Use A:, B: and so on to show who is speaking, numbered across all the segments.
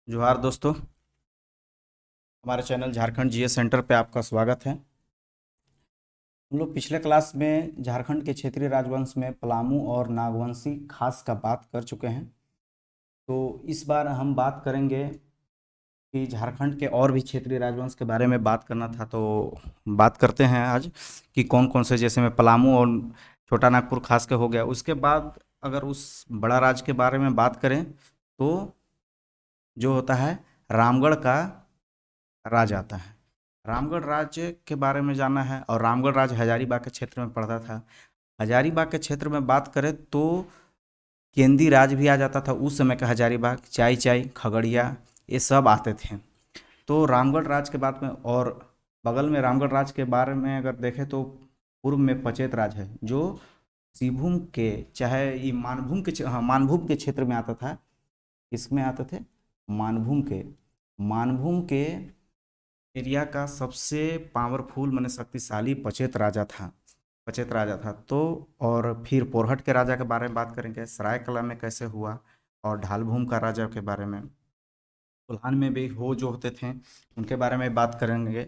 A: जोहार दोस्तों। हमारे चैनल झारखंड जीएस सेंटर पे आपका स्वागत है। हम लोग पिछले क्लास में झारखंड के क्षेत्रीय राजवंश में पलामू और नागवंशी खास का बात कर चुके हैं। तो इस बार हम बात करेंगे कि झारखंड के और भी क्षेत्रीय राजवंश के बारे में बात करना था, तो बात करते हैं आज कि कौन कौन से, जैसे में पलामू और छोटा नागपुर खास के हो गया। उसके बाद अगर उस बड़ा राज के बारे में बात करें तो जो होता है रामगढ़ का राज आता है। रामगढ़ राज्य के बारे में जानना है, और रामगढ़ राज्य हजारीबाग के क्षेत्र में पड़ता था। हजारीबाग के क्षेत्र में बात करें तो केंदी राज भी आ जाता था उस समय का। हजारीबाग, चाई चाई, खगड़िया, ये सब आते थे। तो रामगढ़ राज के बाद में, और बगल में रामगढ़ राज के बारे में अगर देखें तो पूर्व में पचेत राज है, जो सिंहभूम के, चाहे ये मानभूम के हाँ, मानभूम के क्षेत्र में आता था। इसमें आते थे मानभूम के। मानभूम के एरिया का सबसे पावरफुल माने शक्तिशाली पचेत राजा था। पचेत राजा था तो। और फिर पोरहट के राजा के बारे में बात करेंगे, सरायकला में कैसे हुआ, और ढालभूम का राजा के बारे में, कोल्हान में भी हो जो होते थे उनके बारे में बात करेंगे।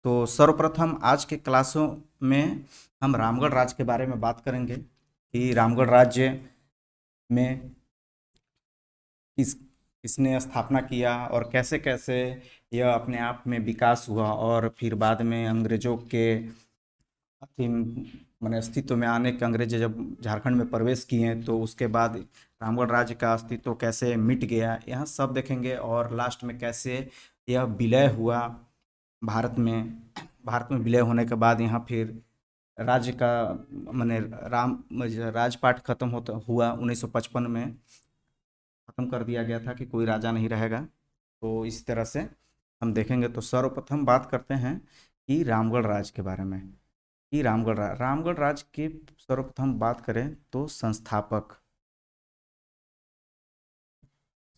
A: तो सर्वप्रथम आज के क्लासों में हम रामगढ़ राज्य के बारे में बात करेंगे कि रामगढ़ राज्य में किसने स्थापना किया और कैसे कैसे यह अपने आप में विकास हुआ, और फिर बाद में अंग्रेजों के अथी मैंने अस्तित्व में आने के, अंग्रेज जब झारखंड में प्रवेश किए तो उसके बाद रामगढ़ राज्य का अस्तित्व कैसे मिट गया, यहाँ सब देखेंगे। और लास्ट में कैसे यह विलय हुआ भारत में। भारत में विलय होने के बाद यहाँ फिर राज्य का मैंने राम राजपाट खत्म होता हुआ 1955 में खत्म कर दिया गया था कि कोई राजा नहीं रहेगा। तो इस तरह से हम देखेंगे। तो सर्वप्रथम बात करते हैं कि रामगढ़ राज के बारे में, कि रामगढ़ राज की सर्वप्रथम बात करें तो संस्थापक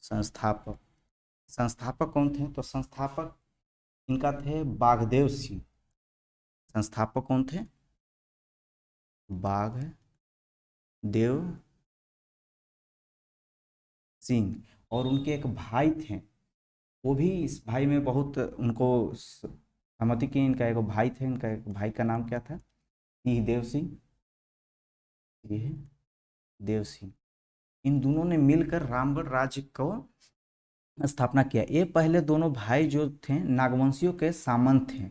A: संस्थापक संस्थापक कौन थे? तो संस्थापक इनका थे बाघदेव सिंह। संस्थापक कौन थे? बाघदेव सिंह। और उनके एक भाई थे, वो भी इस भाई में बहुत उनको सहमति की। इनका एक भाई थे, इनका एक भाई का नाम क्या था? सिंह देव सिंह। सिंह देव सिंह। इन दोनों ने मिलकर रामगढ़ राज्य को स्थापना किया। ये पहले दोनों भाई जो थे नागवंशियों के सामंत थे।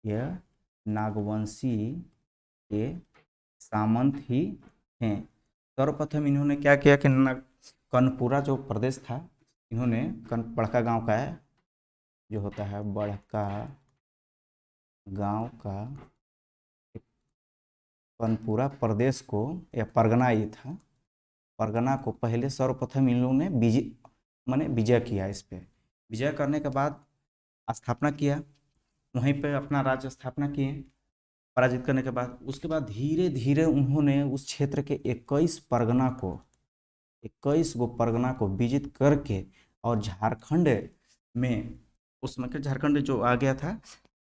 A: यह नागवंशी के सामंत ही थे। सर्वप्रथम इन्होंने क्या किया कि कनपुरा जो प्रदेश था, इन्होंने बड़का गांव का है, जो होता है बड़का गांव का कनपुरा प्रदेश को, या परगना ये था, परगना को पहले सर्वप्रथम इन लोगों ने विजय माने विजय किया। इस पे विजय करने के बाद स्थापना किया, वहीं पे अपना राज्य स्थापना किए। पराजित करने के बाद उसके बाद धीरे धीरे उन्होंने उस क्षेत्र के 21 गो परगना को विजित करके, और झारखंड में, उसमें के झारखंड जो आ गया था,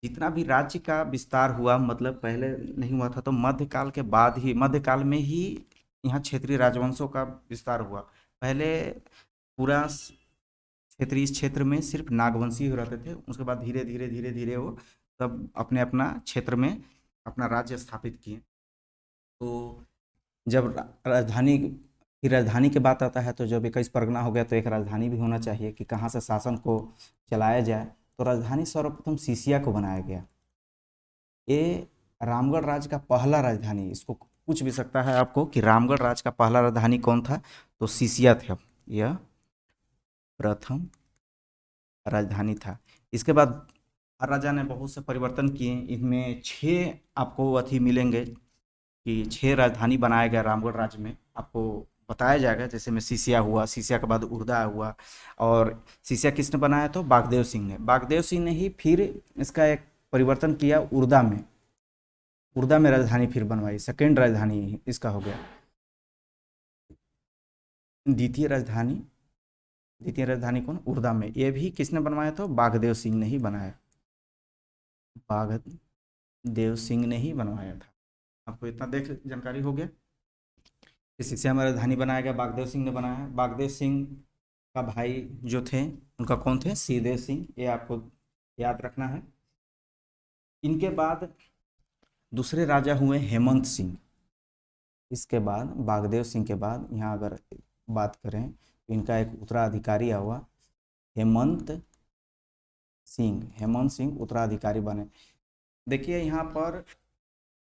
A: जितना भी राज्य का विस्तार हुआ, मतलब पहले नहीं हुआ था, तो मध्यकाल के बाद ही, मध्यकाल में ही यहाँ क्षेत्रीय राजवंशों का विस्तार हुआ। पहले पूरा क्षेत्रीय, इस क्षेत्र में सिर्फ नागवंशी हो रहते थे। उसके बाद धीरे धीरे धीरे धीरे वो सब अपने अपना क्षेत्र में अपना राज्य स्थापित किए। तो जब राजधानी की बात आता है, तो जब 21 परगना हो गया तो एक राजधानी भी होना चाहिए कि कहाँ से शासन को चलाया जाए। तो राजधानी सर्वप्रथम सीसिया को बनाया गया। ये रामगढ़ राज्य का पहला राजधानी, इसको पूछ भी सकता है आपको कि रामगढ़ राज्य का पहला राजधानी कौन था? तो सीसिया था, यह प्रथम राजधानी था। इसके बाद हर राजा ने बहुत से परिवर्तन किए। इनमें 6 आपको अथी मिलेंगे कि 6 राजधानी बनाया गया रामगढ़ राज्य में, आपको बताया जाएगा। जैसे में सीसिया हुआ, सीसिया के बाद उर्दा हुआ। और सीसिया किसने बनाया? तो बागदेव सिंह ने। बागदेव सिंह ने ही फिर इसका एक परिवर्तन किया, उर्दा में। उर्दा में राजधानी फिर बनवाई, सेकेंड राजधानी इसका हो गया। द्वितीय राजधानी द्वितीय राजधानी कौन? उर्दा में। ये भी किसने बनवाया? तो बागदेव सिंह ने ही बनाया। बागदेव सिंह ने ही बनवाया था। आपको इतना देख जानकारी हो गया। इस शिक्षा में राजधानी बनाया गया, बागदेव सिंह ने बनाया। बागदेव सिंह का भाई जो थे उनका कौन थे, सीधे सिंह, ये आपको याद रखना है। इनके बाद दूसरे राजा हुए हेमंत सिंह। इसके बाद बागदेव सिंह के बाद यहाँ अगर बात करें तो इनका एक उत्तराधिकारी हुआ हेमंत सिंह। हेमंत सिंह उत्तराधिकारी बने। देखिए यहाँ पर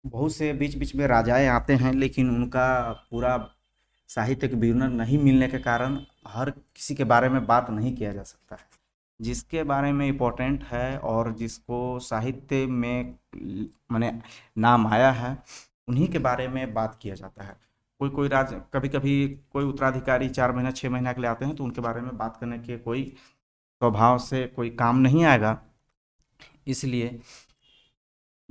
A: बहुत से बीच बीच में राजाएं आते हैं, लेकिन उनका पूरा साहित्यिक विवरण नहीं मिलने के कारण हर किसी के बारे में बात नहीं किया जा सकता है। जिसके बारे में इम्पोर्टेंट है और जिसको साहित्य में माने नाम आया है, उन्हीं के बारे में बात किया जाता है। कोई कोई राज कभी कभी कोई उत्तराधिकारी 4 महीना 6 महीना के लिए आते हैं, तो उनके बारे में बात करने के कोई स्वभाव से कोई काम नहीं आएगा। इसलिए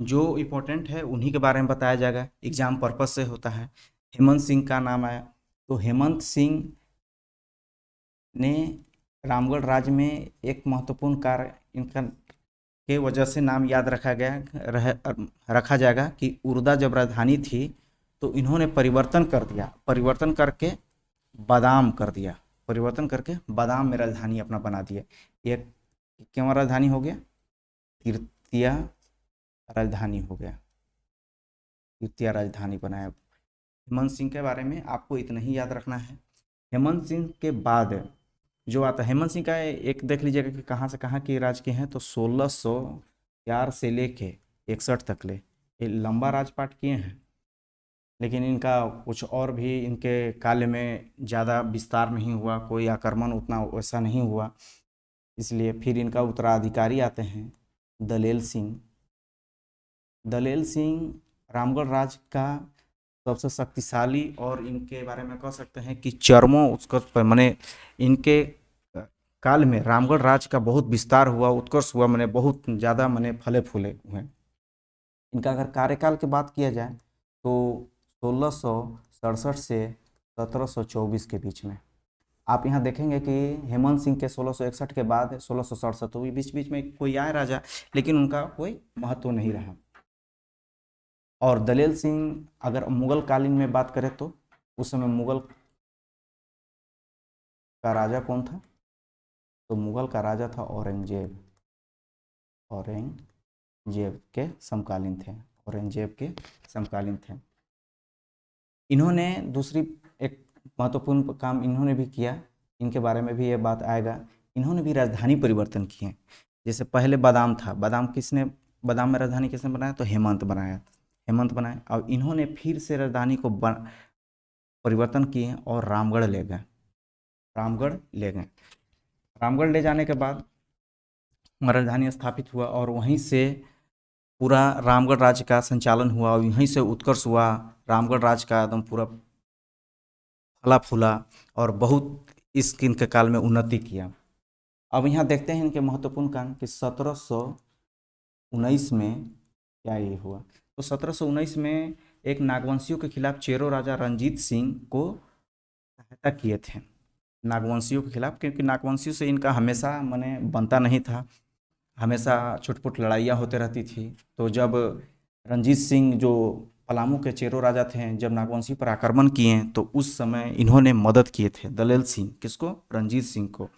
A: जो इम्पोर्टेंट है उन्हीं के बारे में बताया जाएगा, एग्जाम पर्पस से होता है। हेमंत सिंह का नाम आया, तो हेमंत सिंह ने रामगढ़ राज्य में एक महत्वपूर्ण कार्य इनका के वजह से नाम याद रखा जाएगा कि उर्दा जब राजधानी थी तो इन्होंने परिवर्तन कर दिया, परिवर्तन करके बादाम कर दिया, परिवर्तन करके बादाम में राजधानी अपना बना दिया। एक क्या राजधानी हो गया, तृतीय राजधानी हो गया, तृतीय राजधानी बनाया। हेमंत सिंह के बारे में आपको इतना ही याद रखना है। हेमंत सिंह के बाद जो आता है, हेमंत सिंह का एक देख लीजिएगा कि कहाँ से कहाँ के राज के हैं, तो 1604 से लेके 61 तक ले ये लंबा राजपाट किए हैं। लेकिन इनका कुछ और भी इनके काल में ज़्यादा विस्तार नहीं हुआ, कोई आक्रमण उतना वैसा नहीं हुआ। इसलिए फिर इनका उत्तराधिकारी आते हैं दलेल सिंह। दलेल सिंह रामगढ़ राज का सबसे शक्तिशाली और इनके बारे में कह सकते हैं कि चरमों उत्कर्ष माने इनके काल में रामगढ़ राज का बहुत विस्तार हुआ, उत्कर्ष हुआ, माने बहुत ज़्यादा माने फले फूले हुए। इनका अगर कार्यकाल की बात किया जाए तो 1667 से 1724 के बीच में। आप यहाँ देखेंगे कि हेमंत सिंह के 1661 के बाद 1667, तो बीच बीच में कोई आए राजा, लेकिन उनका कोई महत्व नहीं रहा। और दलेल सिंह अगर मुगल कालीन में बात करें तो उस समय मुगल का राजा कौन था, तो मुगल का राजा था औरंगजेब। औरंगजेब के समकालीन थे, औरंगजेब के समकालीन थे। इन्होंने दूसरी एक महत्वपूर्ण काम इन्होंने भी किया, इनके बारे में भी ये बात आएगा। इन्होंने भी राजधानी परिवर्तन किए। जैसे पहले बादाम था, बादाम में राजधानी किसने बनाया, तो हेमंत बनाया, हेमंत बनाए। और इन्होंने फिर से राजधानी को परिवर्तन किए और रामगढ़ ले गए, रामगढ़ ले गए। रामगढ़ ले जाने के बाद राजधानी स्थापित हुआ और वहीं से पूरा रामगढ़ राज्य का संचालन हुआ और यहीं से उत्कर्ष हुआ। रामगढ़ राज्य का एकदम पूरा फला फूला और बहुत इनके काल में उन्नति किया। अब यहाँ देखते हैं इनके महत्वपूर्ण काम कि 1719 में क्या ये हुआ, तो 1719 में एक नागवंशियों के खिलाफ चेरो राजा रंजीत सिंह को सहायता किए थे, नागवंशियों के खिलाफ, क्योंकि नागवंशियों से इनका हमेशा माने बनता नहीं था, हमेशा छुटपुट लड़ाइयाँ होते रहती थी। तो जब रंजीत सिंह जो पलामू के चेरो राजा थे, जब नागवंशी पर आक्रमण किए तो उस समय इन्होंने मदद किए थे दलेल सिंह, किसको, रंजीत सिंह को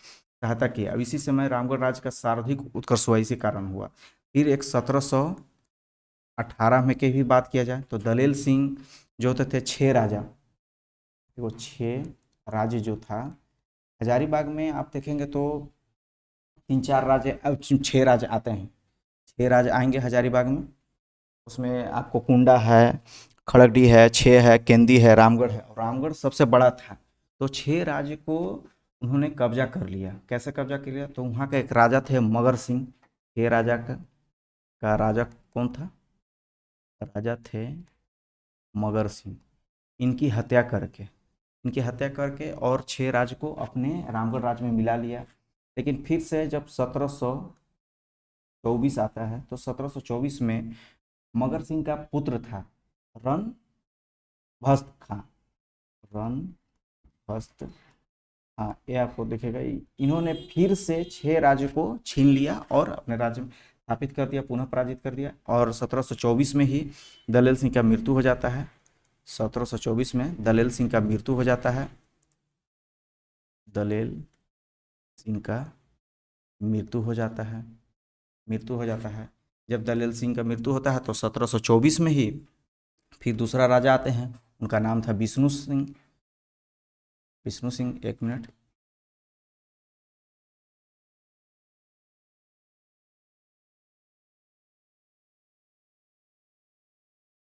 A: सहायता किया। अब इसी समय रामगढ़ राज्य का सर्वाधिक उत्कर्ष हुआ, इसी कारण हुआ। फिर एक 1718 में की भी बात किया जाए तो दलेल सिंह जो होते थे 6 राजा, वो 6 राज्य जो था, हजारीबाग में आप देखेंगे तो 3-4 राज्य 6 राज्य आते हैं, 6 राज्य आएंगे हजारीबाग में। उसमें आपको कुंडा है, खड़गडी है, 6 है, केंदी है, रामगढ़ है, और रामगढ़ सबसे बड़ा था। तो 6 राज्य को उन्होंने कब्जा कर लिया। कैसे कब्जा कर लिया, तो वहाँ का एक राजा थे मगर सिंह। 6 राजा का राजा कौन था, राजा थे मगर सिंह। इनकी हत्या करके और 6 राज्य को अपने रामगढ़ राज्य में मिला लिया। लेकिन फिर से जब 1724 आता है तो 1724 में मगर सिंह का पुत्र था रणभस्त खां, रणभस्त, हाँ ये आपको दिखेगा। इन्होंने फिर से 6 राज्य को छीन लिया और अपने राज्य में स्थापित कर दिया, पुनः पराजित कर दिया। और 1724 में ही दलेल सिंह का मृत्यु हो जाता है। 1724 में दलेल सिंह का मृत्यु हो जाता है, दलेल सिंह का मृत्यु हो जाता है। मृत्यु हो जाता है। जब दलेल सिंह का मृत्यु होता है तो 1724 में ही फिर दूसरा राजा आते हैं, उनका नाम था विष्णु सिंह। विष्णु सिंह, एक मिनट।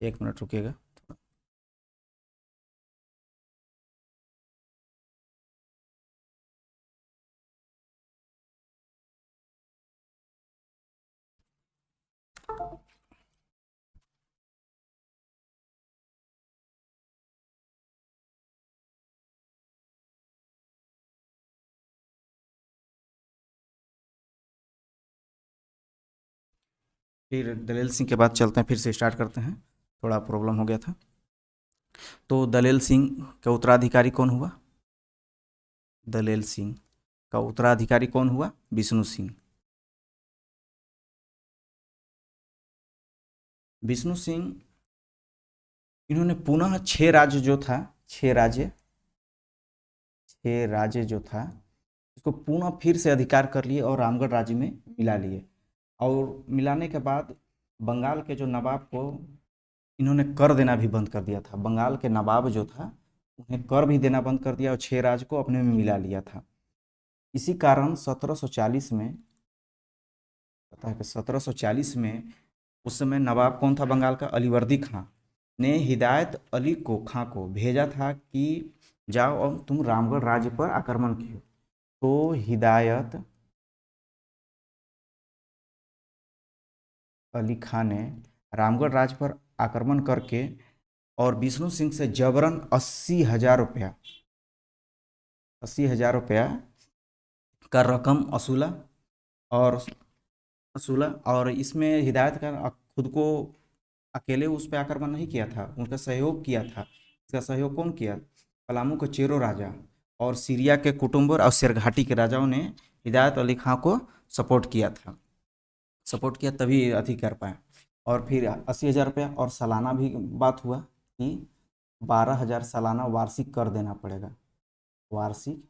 A: एक मिनट रुकिएगा। फिर दलेल सिंह के बाद चलते हैं, फिर से स्टार्ट करते हैं, थोड़ा प्रॉब्लम हो गया था। तो दलेल सिंह का उत्तराधिकारी कौन हुआ? दलेल सिंह का उत्तराधिकारी कौन हुआ? विष्णु सिंह। विष्णु सिंह, इन्होंने पुनः छह राज्य जो था, छह राज्य जो था उसको पुनः फिर से अधिकार कर लिए और रामगढ़ राज्य में मिला लिए। और मिलाने के बाद बंगाल के जो नवाब को इन्होंने कर देना भी बंद कर दिया था। बंगाल के नवाब जो था उन्हें कर भी देना बंद कर दिया और छह राज्य को अपने में मिला लिया था। इसी कारण 1740 में, पता है कि 1740 में उस समय नवाब कौन था बंगाल का? अलीवर्दी खां ने हिदायत अली को खां को भेजा था कि जाओ और तुम रामगढ़ राज्य पर आक्रमण किए। तो हिदायत अली खां ने रामगढ़ राज्य पर आक्रमण करके और विष्णु सिंह से जबरन 80,000 रुपया, 80,000 रुपया का रकम और और इसमें हिदायत का खुद को अकेले उस पर आक्रमण नहीं किया था, उनका सहयोग किया था। इसका सहयोग कौन किया? पलामू के चेरो राजा और सीरिया के कुटुम्बर और शेरघाटी के राजाओं ने हिदायत अली खां को सपोर्ट किया था। सपोर्ट किया तभी अति कर पाए। और फिर 80,000 रुपया और सालाना भी बात हुआ कि 12,000 सालाना वार्षिक कर देना पड़ेगा। वार्षिक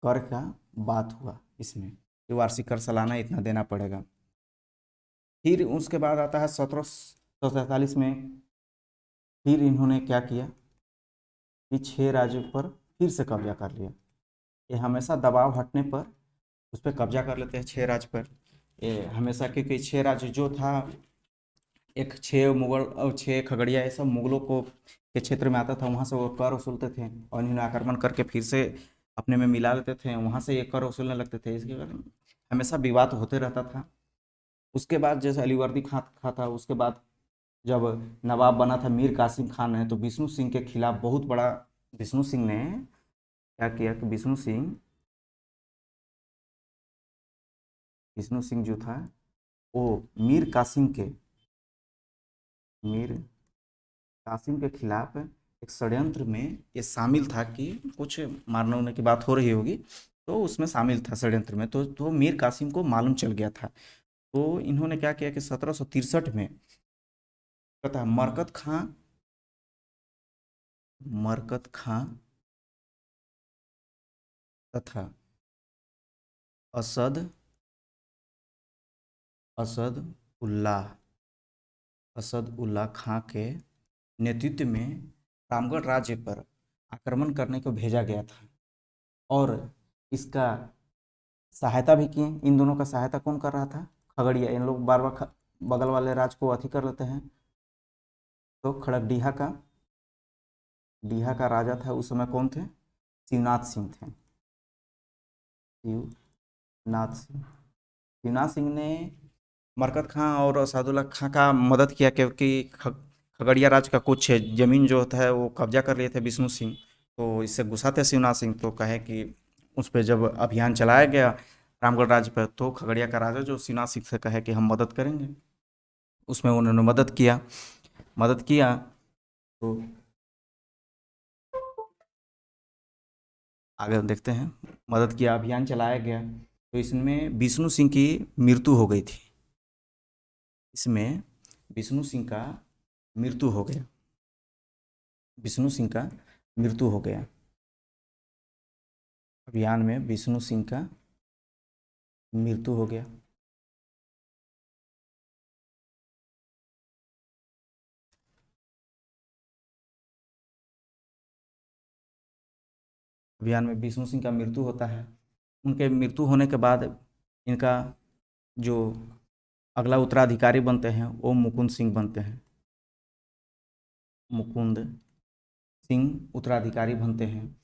A: कर का बात हुआ इसमें कि वार्षिक कर सालाना इतना देना पड़ेगा। फिर उसके बाद आता है 1747 में, फिर इन्होंने क्या किया कि छह राज्यों पर फिर से कब्जा कर लिया। ये हमेशा दबाव हटने पर उस पर कब्जा कर लेते हैं, छह राज्य पर। ये हमेशा, क्योंकि छह राज्य जो था, एक छह मुगल और छह खगड़िया, ये सब मुगलों को के क्षेत्र में आता था, वहाँ से वो कर वसूलते थे और इन्होंने आक्रमण करके फिर से अपने में मिला लेते थे, वहाँ से ये कर वसूलने लगते थे। इसके कारण हमेशा विवाद होते रहता था। उसके बाद जैसे अलीवर्दी खां था, उसके बाद जब नवाब बना था मीर कासिम खान ने, तो विष्णु सिंह के खिलाफ बहुत बड़ा, विष्णु सिंह ने क्या किया कि विष्णु सिंह जो था वो मीर कासिम के खिलाफ एक षड्यंत्र में ये शामिल था कि कुछ मारने उड़ने की बात हो रही होगी, तो उसमें शामिल था षड्यंत्र में। तो मीर कासिम को मालूम चल गया था। तो इन्होंने क्या किया कि 1763 में पता है मरकत खां तथा असद असद उल्लाह असद उल्लाह खां के नेतृत्व में रामगढ़ राज्य पर आक्रमण करने को भेजा गया था। और इसका सहायता भी किए। इन दोनों का सहायता कौन कर रहा था? खगड़िया। इन लोग बार बार बगल वाले राज्य को अथी कर लेते हैं। तो डीहा का राजा था उस समय कौन थे? शिवनाथ सिंह थे। शिवनाथ सिंह शिवनाथ सिंह ने मरकत खां और असादुल्ला खां का मदद किया, क्योंकि खगड़िया राज्य का कुछ जमीन जो होता है वो कब्जा कर लिए थे विष्णु सिंह। तो इससे गुस्सा थे शिवनाथ सिंह, तो कहे कि उस पर जब अभियान चलाया गया रामगढ़ राज्य पर, तो खगड़िया का राजा जो शिवनाथ सिंह से कहे कि हम मदद करेंगे। उसमें उन्होंने मदद किया। तो आगे देखते हैं। मदद किया, अभियान चलाया गया, तो इसमें विष्णु सिंह की मृत्यु हो गई थी। इसमें विष्णु सिंह का मृत्यु हो गया। विष्णु सिंह का मृत्यु हो गया। अभियान में विष्णु सिंह का मृत्यु हो गया। अभियान में विष्णु सिंह का मृत्यु होता है। उनके मृत्यु होने के बाद इनका जो अगला उत्तराधिकारी बनते हैं वो मुकुंद सिंह बनते हैं। मुकुंद सिंह उत्तराधिकारी बनते हैं।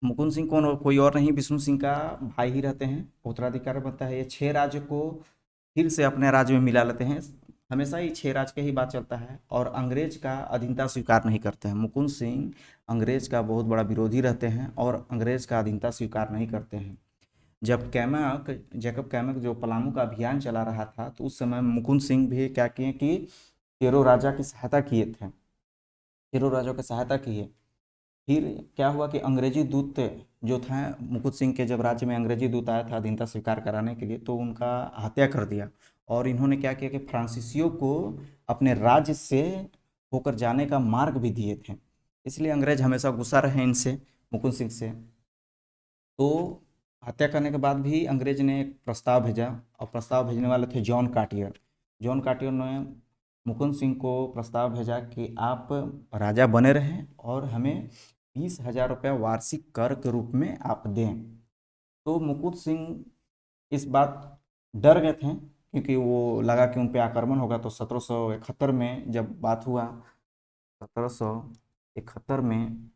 A: मुकुंद सिंह कौन, कोई और नहीं, विष्णु सिंह का भाई ही रहते हैं, उत्तराधिकारी बनता है। ये 6 राज्य को फिर से अपने राज्य में मिला लेते हैं। हमेशा ही 6 राज्य का ही बात चलता है और अंग्रेज का अधीनता स्वीकार नहीं करते हैं। मुकुंद सिंह अंग्रेज का बहुत बड़ा विरोधी रहते हैं और अंग्रेज का अधीनता स्वीकार नहीं करते हैं। जब कैमक जैकब कैमक जो पलामू का अभियान चला रहा था तो उस समय मुकुंद सिंह भी क्या किए कि केरो राजा की सहायता किए थे, केरो राजा की सहायता की है। फिर क्या हुआ कि अंग्रेजी दूत जो था मुकुंद सिंह के, जब राज्य में अंग्रेजी दूत आया था अधीनता स्वीकार कराने के लिए, तो उनका हत्या कर दिया। और इन्होंने क्या किया कि फ्रांसीसियों को अपने राज्य से होकर जाने का मार्ग भी दिए थे। इसलिए अंग्रेज हमेशा गुस्सा रहे इनसे, मुकुंद सिंह से। तो हत्या करने के बाद भी अंग्रेज ने एक प्रस्ताव भेजा और प्रस्ताव भेजने वाले थे जॉन कार्टियर। जॉन कार्टियर ने मुकुंद सिंह को प्रस्ताव भेजा कि आप राजा बने रहें और हमें 20,000 रुपया वार्षिक कर के रूप में आप दें। तो मुकुंद सिंह इस बात डर गए थे क्योंकि वो लगा कि उन पे आक्रमण होगा। तो 1771 में जब बात हुआ, 1771 में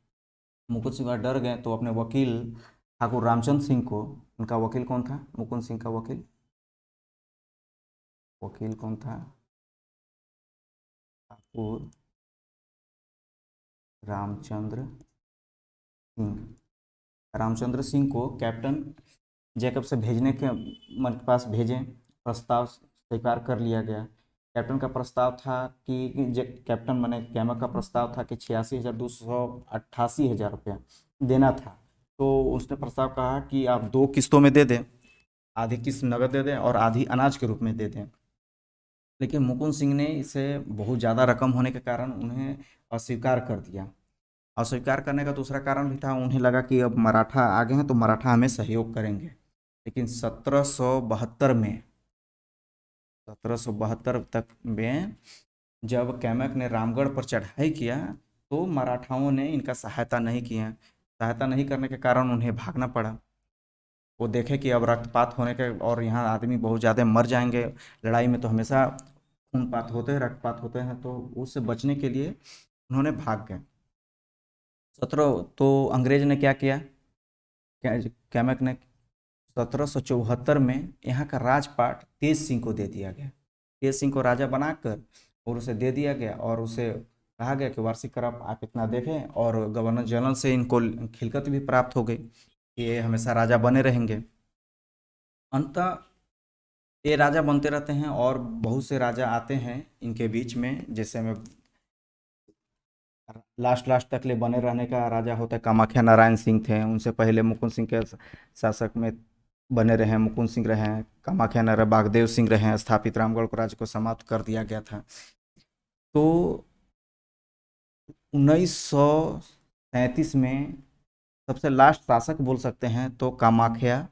A: मुकुंद सिंह डर गए तो अपने वकील ठाकुर रामचंद्र सिंह को, उनका वकील कौन था, मुकुंद सिंह का वकील, वकील कौन था, ठाकुर रामचंद्र सिंह। रामचंद्र सिंह को कैप्टन जैकब से भेजने के मन के पास भेजें, प्रस्ताव स्वीकार कर लिया गया। कैप्टन का प्रस्ताव था कि कैप्टन माने कैमक का प्रस्ताव था कि 86,288,000 रुपया देना था। तो उसने प्रस्ताव कहा कि आप 2 किस्तों में दे दें, आधी किस्त नगद दे दें और आधी अनाज के रूप में दे दें। लेकिन मुकुंद सिंह ने इसे बहुत ज़्यादा रकम होने के कारण उन्हें अस्वीकार कर दिया। अस्वीकार करने का दूसरा कारण भी था, उन्हें लगा कि अब मराठा आगे हैं तो मराठा हमें सहयोग करेंगे। लेकिन 1772 तक में जब कैमक ने रामगढ़ पर चढ़ाई किया तो मराठाओं ने इनका सहायता नहीं किया। सहायता नहीं करने के कारण उन्हें भागना पड़ा। वो देखे कि अब रक्तपात होने के और यहाँ आदमी बहुत ज़्यादा मर जाएंगे, लड़ाई में तो हमेशा खूनपात होते हैं, रक्तपात होते हैं, तो उससे बचने के लिए उन्होंने भाग गए। 17 तो अंग्रेज ने क्या किया, कैमक ने 1774 में यहाँ का राजपाट तेज सिंह को दे दिया गया। तेज सिंह को राजा बनाकर और उसे दे दिया गया और उसे कहा गया कि वार्षिक कर आप इतना देखें, और गवर्नर जनरल से इनको खिलकत भी प्राप्त हो गई कि ये हमेशा राजा बने रहेंगे। अंततः ये राजा बनते रहते हैं और बहुत से राजा आते हैं इनके बीच में। जैसे में लास्ट लास्ट तक ले बने रहने का राजा होता है कामाख्या नारायण सिंह थे, उनसे पहले मुकुंद सिंह के शासक में बने रहे, मुकुंद सिंह रहे, कामाख्या नारायण बागदेव सिंह रहे, स्थापित रामगढ़ को राज्य को समाप्त कर दिया गया था। तो 1937 में सबसे लास्ट शासक बोल सकते हैं तो कामाख्या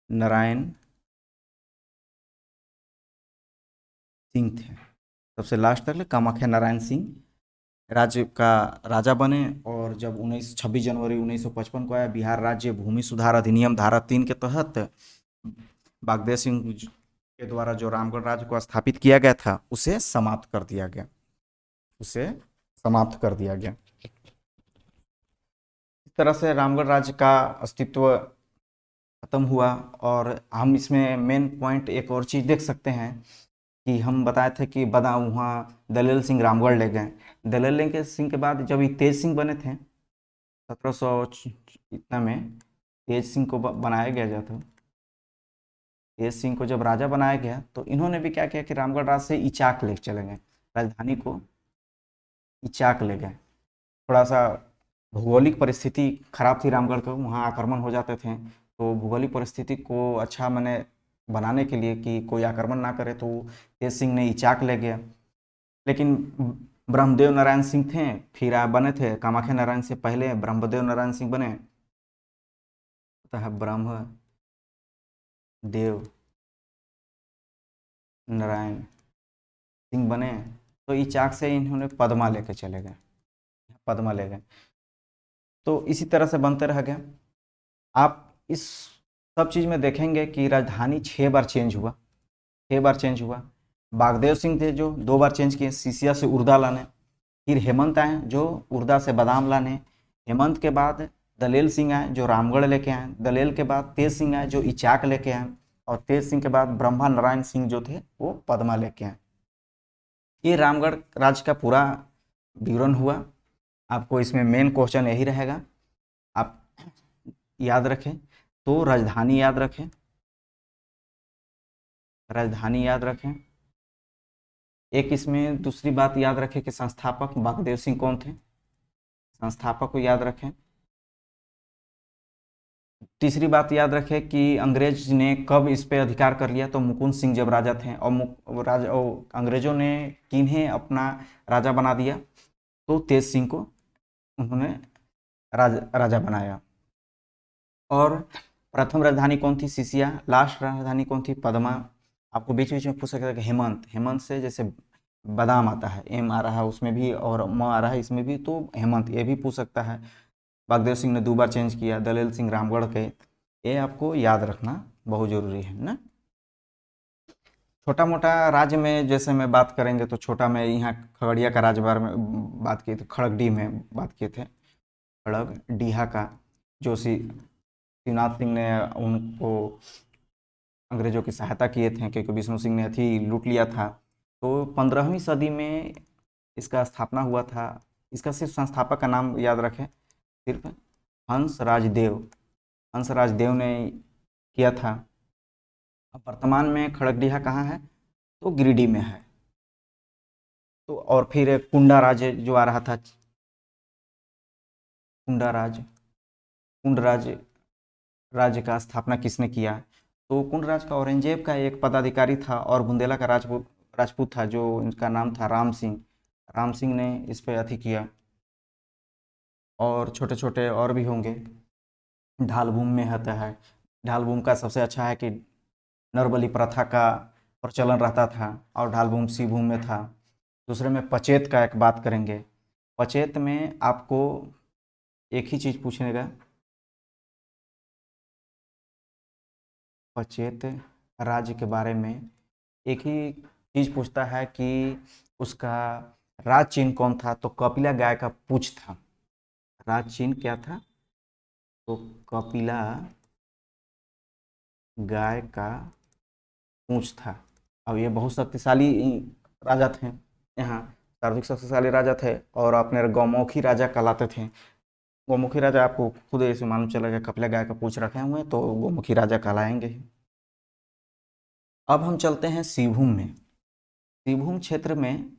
A: नारायण सिंह थे। सबसे लास्ट तक ले कामाख्या नारायण सिंह राज्य का राजा बने। और जब 26 जनवरी 1955 को आया बिहार राज्य भूमि सुधार अधिनियम धारा 3 के तहत बागदेव सिंह के द्वारा जो रामगढ़ राज्य को स्थापित किया गया था उसे समाप्त कर दिया गया, उसे समाप्त कर दिया गया। इस तरह से रामगढ़ राज्य का अस्तित्व खत्म हुआ। और हम इसमें मेन पॉइंट एक और चीज़ देख सकते हैं कि हम बताए थे कि बदा वहाँ दलेल सिंह रामगढ़ ले गए। दलेल सिंह के बाद जब ये तेज सिंह बने थे 1700 इतना में, तेज सिंह को बनाया गया जाता। तेज सिंह को जब राजा बनाया गया तो इन्होंने भी क्या किया कि रामगढ़ राज से इचाक ले चले गए, राजधानी को इचाक ले गए। थोड़ा सा भौगोलिक परिस्थिति खराब थी रामगढ़ को, वहाँ आक्रमण हो जाते थे। तो भौगोलिक परिस्थिति को अच्छा मैंने बनाने के लिए कि कोई आक्रमण ना करे तो तेज सिंह ने इचाक ले गया। लेकिन ब्रह्मदेव नारायण सिंह थे, फिर बने थे कामाख्या नारायण से पहले ब्रह्मदेव नारायण सिंह बने, तो है ब्रह्म देव नारायण सिंह बने, तो इचाक से इन्होंने पद्मा लेके चले गए, पद्मा ले गए। तो इसी तरह से बनते रह गए। आप इस सब चीज़ में देखेंगे कि राजधानी 6 बार चेंज हुआ, 6 बार चेंज हुआ। बागदेव सिंह थे जो 2 बार चेंज किए, सीसिया से उर्दा लाने। फिर हेमंत आए जो उर्दा से बादाम लाने। हेमंत के बाद दलेल सिंह आए जो रामगढ़ लेके आए। दलेल के बाद तेज सिंह आए जो इचाक लेके आए। और तेज सिंह के बाद ब्रह्मा नारायण सिंह जो थे वो पद्मा लेके आए। ये रामगढ़ राज्य का पूरा विवरण हुआ। आपको इसमें मेन क्वेश्चन यही रहेगा, आप याद रखें। तो राजधानी याद रखें, राजधानी याद रखें। एक इसमें दूसरी बात याद रखें कि संस्थापक बागदेव सिंह कौन थे, संस्थापक को याद रखें। तीसरी बात याद रखें कि अंग्रेज ने कब इस पे अधिकार कर लिया, तो मुकुंद सिंह जब राजा थे। और अंग्रेजों ने किन्हें अपना राजा बना दिया, तो तेज सिंह को उन्होंने राजा बनाया। और प्रथम राजधानी कौन थी, सिसिया। लास्ट राजधानी कौन थी, पद्मा। आपको बीच बीच में पूछ सकता है कि हेमंत, हेमंत से जैसे बादाम आता है, एम आ रहा है उसमें भी और म आ रहा है इसमें भी, तो हेमंत ये भी पूछ सकता है। बागदेव सिंह ने 2 बार चेंज किया, दलेल सिंह रामगढ़ के। ये आपको याद रखना बहुत जरूरी है ना। छोटा मोटा राज्य में जैसे मैं बात करेंगे तो छोटा में यहाँ खगड़िया का राज्यभार में बात किए थे, खड़गडीह में बात किए थे, खड़गडीहा का, जो शिवनाथ सिंह ने उनको अंग्रेजों की सहायता किए थे क्योंकि विष्णु सिंह ने अथी लूट लिया था। तो 15वीं सदी में इसका स्थापना हुआ था। इसका सिर्फ संस्थापक का नाम याद रखें, सिर्फ हंस राजदेव, हंस राजदेव ने किया था। अब वर्तमान में खड़गडीहा कहाँ है, तो गिरिडीह में है। तो और फिर एक कुंडा राज जो आ रहा था, कुंडा राज, कुंड राज्य का स्थापना किसने किया, तो कुंड राज का औरंगजेब का एक पदाधिकारी था और बुंदेला का राजपूत था जो इनका नाम था राम सिंह। राम सिंह ने इस पे अथी किया। और छोटे छोटे और भी होंगे। ढालभूम में होता है, ढालभूम का सबसे अच्छा है कि नरबली प्रथा का प्रचलन रहता था और ढालभूम सिंहभूम में था। दूसरे में पचेत का एक बात करेंगे। पचेत में आपको एक ही चीज़ पूछेगा, पचेत राज्य के बारे में एक ही चीज़ पूछता है कि उसका राज चिन्ह कौन था, तो कपिला गाय का पूंछ था। राज चिन्ह क्या था, तो कपिला गाय का पूंछ था। अब ये बहुत शक्तिशाली राजा थे, यहाँ सर्वाधिक शक्तिशाली राजा थे और अपने गौमुखी राजा कहलाते थे। गौमुखी राजा आपको खुद ऐसे मालूम चलेगा, कपिला गाय का पूंछ रखे हुए हैं तो गौमुखी राजा कहलाएंगे ही। अब हम चलते हैं सिंहभूम में। सिंहभूम क्षेत्र में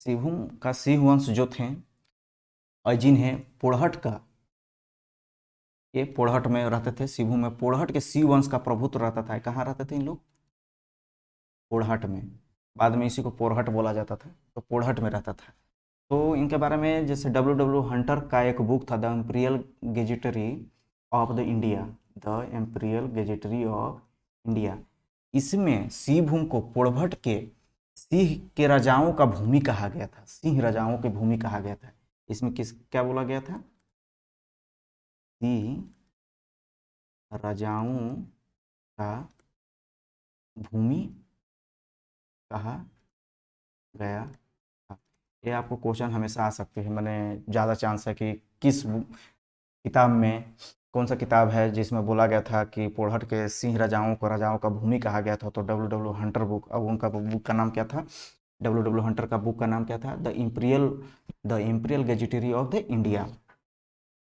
A: सिंहभूम का सिंह वंश जो थे और जिन्हें पोड़हट का, ये पोड़हट में रहते थे। सिंहभूम में पोड़हट के सिंह वंश का प्रभुत्व रहता था। कहाँ रहते थे इन लोग, पोड़हट में। बाद में इसी को पोरहट बोला जाता था, तो पोड़हट में रहता था। तो इनके बारे में जैसे डब्ल्यू हंटर का एक बुक था, the imperial gazetteer of the India, the imperial gazetteer of India. इसमें सिंहभूम को पोड़हट के सिंह के राजाओं का भूमि कहा गया था, सिंह राजाओं की भूमि कहा गया था। इसमें किस क्या बोला गया था, सिंह राजाओं का भूमि कहा गया था। ये आपको क्वेश्चन हमेशा आ सकते हैं, मैंने ज़्यादा चांस है कि किस किताब में, कौन सा किताब है जिसमें बोला गया था कि पोड़हट के सिंह राजाओं का भूमि कहा गया था, तो डब्ल्यू हंटर बुक। अब उनका बुक का नाम क्या था, डब्ल्यू हंटर का बुक का नाम क्या था, the imperial gazetteer of the India.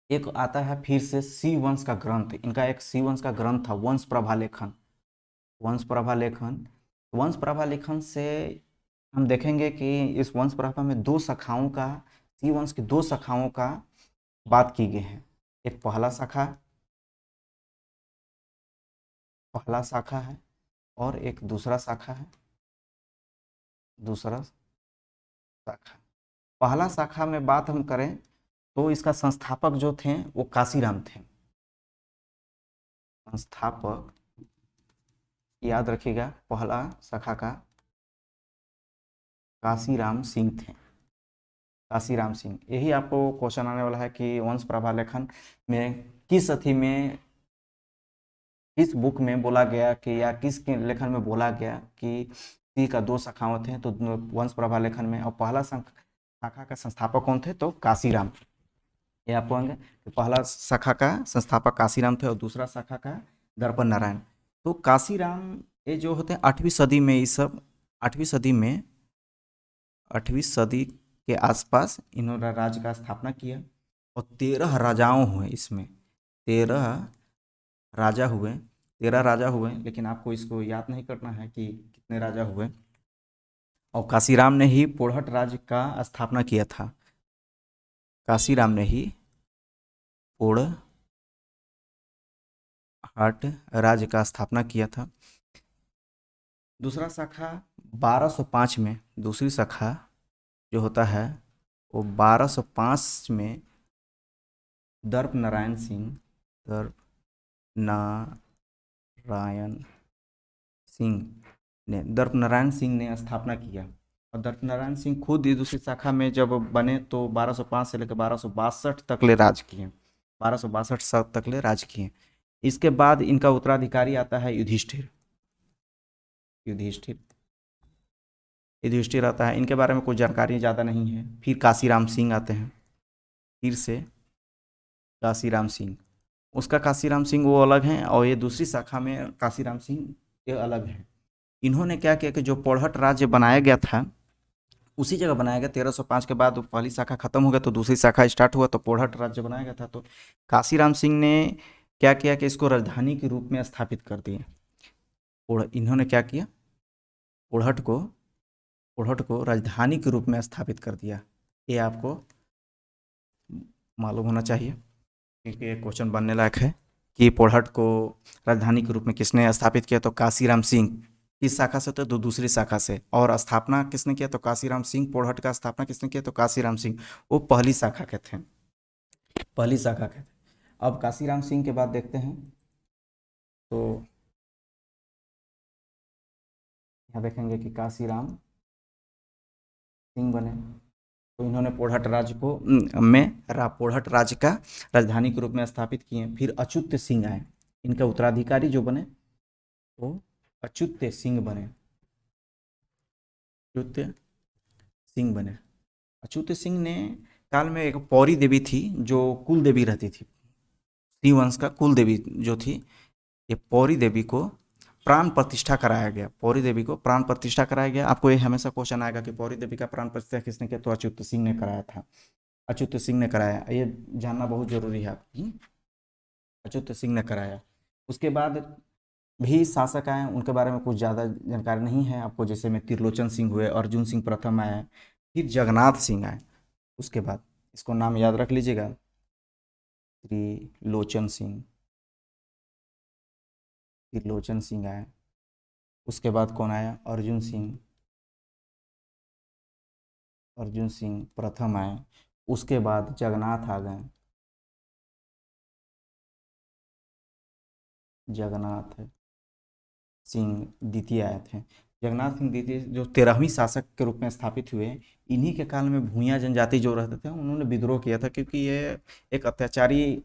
A: एक आता है फिर से सी वंश का ग्रंथ, इनका एक सी वंश का ग्रंथ था, वंश प्रभा लेखन। वंश प्रभा लेखन, वंश प्रभा लेखन से हम देखेंगे कि इस वंश प्रभा में 2 शाखाओं का, सी वंश की 2 शाखाओं का बात की गई है। एक पहला शाखा है और एक दूसरा शाखा है, दूसरा शाखा। पहला शाखा में बात हम करें तो इसका संस्थापक जो थे वो काशीराम थे। संस्थापक, याद रखिएगा, पहला शाखा का काशीराम सिंह थे। काशीराम सिंह, यही आपको क्वेश्चन आने वाला है कि वंश प्रभा लेखन में किस अथी में, किस बुक में बोला गया कि या किस के लेखन में बोला गया कि सी का दो शाखाएं थे, तो वंश प्रभा लेखन में। और पहला शाखा का संस्थापक कौन थे, तो काशीराम। ये आप कहेंगे कि पहला शाखा का संस्थापक काशीराम थे और दूसरा शाखा का दर्पण नारायण। तो काशीराम ये जो होते हैं 8वीं सदी में, ये सब 8वीं सदी में, 8वीं सदी के आसपास इन्होंने राज्य का स्थापना किया और 13 राजाओं हुए इसमें, 13 राजा हुए, 13 राजा हुए, लेकिन आपको इसको याद नहीं करना है कि कितने राजा हुए। और काशीराम ने ही पोड़हट राज्य का स्थापना किया था। काशीराम ने ही पोड़हट राज्य का स्थापना किया था। दूसरा शाखा 1205 में, दूसरी शाखा जो होता है वो 1205 में दर्प नारायण सिंह, दर्प नारायण सिंह ने स्थापना किया। और दर्प नारायण सिंह खुद ही दूसरी शाखा में जब बने तो 1205 से लेकर 1262 तक ले राज किए, 1262 तक ले राज किए। इसके बाद इनका उत्तराधिकारी आता है युधिष्ठिर। युधिष्ठिर आता है, इनके बारे में कोई जानकारी ज़्यादा नहीं है। फिर काशीराम सिंह आते हैं, फिर से काशीराम सिंह, उसका काशीराम सिंह वो अलग हैं और ये दूसरी शाखा में काशीराम सिंह ये अलग हैं। इन्होंने क्या किया कि जो पोड़हट राज्य बनाया गया था उसी जगह बनाया गया। 1305 के बाद पहली शाखा खत्म हो गया तो दूसरी शाखा स्टार्ट हुआ, तो पोड़हट राज्य बनाया गया था। तो काशीराम सिंह ने क्या किया कि इसको राजधानी के रूप में स्थापित कर दिए। इन्होंने क्या किया, पोड़हट को राजधानी के रूप में स्थापित कर दिया। ये आपको मालूम होना चाहिए क्योंकि ये क्वेश्चन बनने लायक है कि पोड़हट को राजधानी के रूप में किसने स्थापित किया, तो काशीराम सिंह। किस शाखा से, तो दूसरी शाखा से। और स्थापना किसने किया, तो काशीराम सिंह। पोड़हट का स्थापना किसने किया, तो काशीराम सिंह। वो पहली शाखा के थे, पहली शाखा के थे। अब काशीराम सिंह के बाद देखते हैं तो यहाँ देखेंगे कि काशीराम सिंह बने तो इन्होंने पोड़हट राज्य को पोड़हट राज्य का राजधानी के रूप में स्थापित किए। फिर अच्युत सिंह आए, इनका उत्तराधिकारी जो बने वो अच्युत सिंह बने। अच्युत सिंह ने काल में एक पौरी देवी थी जो कुल देवी रहती थी, सिंह वंश का कुल देवी जो थी। ये पौरी देवी को प्राण प्रतिष्ठा कराया गया, पौरी देवी को प्राण प्रतिष्ठा कराया गया। आपको ये हमेशा क्वेश्चन आएगा कि पौरी देवी का प्राण प्रतिष्ठा किसने किया, तो अच्युत सिंह ने कराया था। अच्युत सिंह ने कराया, ये जानना बहुत जरूरी है आपकी, अच्युत सिंह ने कराया। उसके बाद भी शासक आए, उनके बारे में कुछ ज़्यादा जानकारी नहीं है आपको, जैसे में त्रिलोचन सिंह हुए, अर्जुन सिंह प्रथम आए, फिर जगन्नाथ सिंह आए। उसके बाद इसको नाम याद रख लीजिएगा, त्रिलोचन सिंह आए। उसके बाद कौन आया, अर्जुन सिंह प्रथम आए। उसके बाद जगन्नाथ आ गए, जगन्नाथ सिंह द्वितीय आए थे। जगन्नाथ सिंह द्वितीय जो 13वीं शासक के रूप में स्थापित हुए। इन्हीं के काल में भूया जनजाति जो रहते थे उन्होंने विद्रोह किया था, क्योंकि ये एक अत्याचारी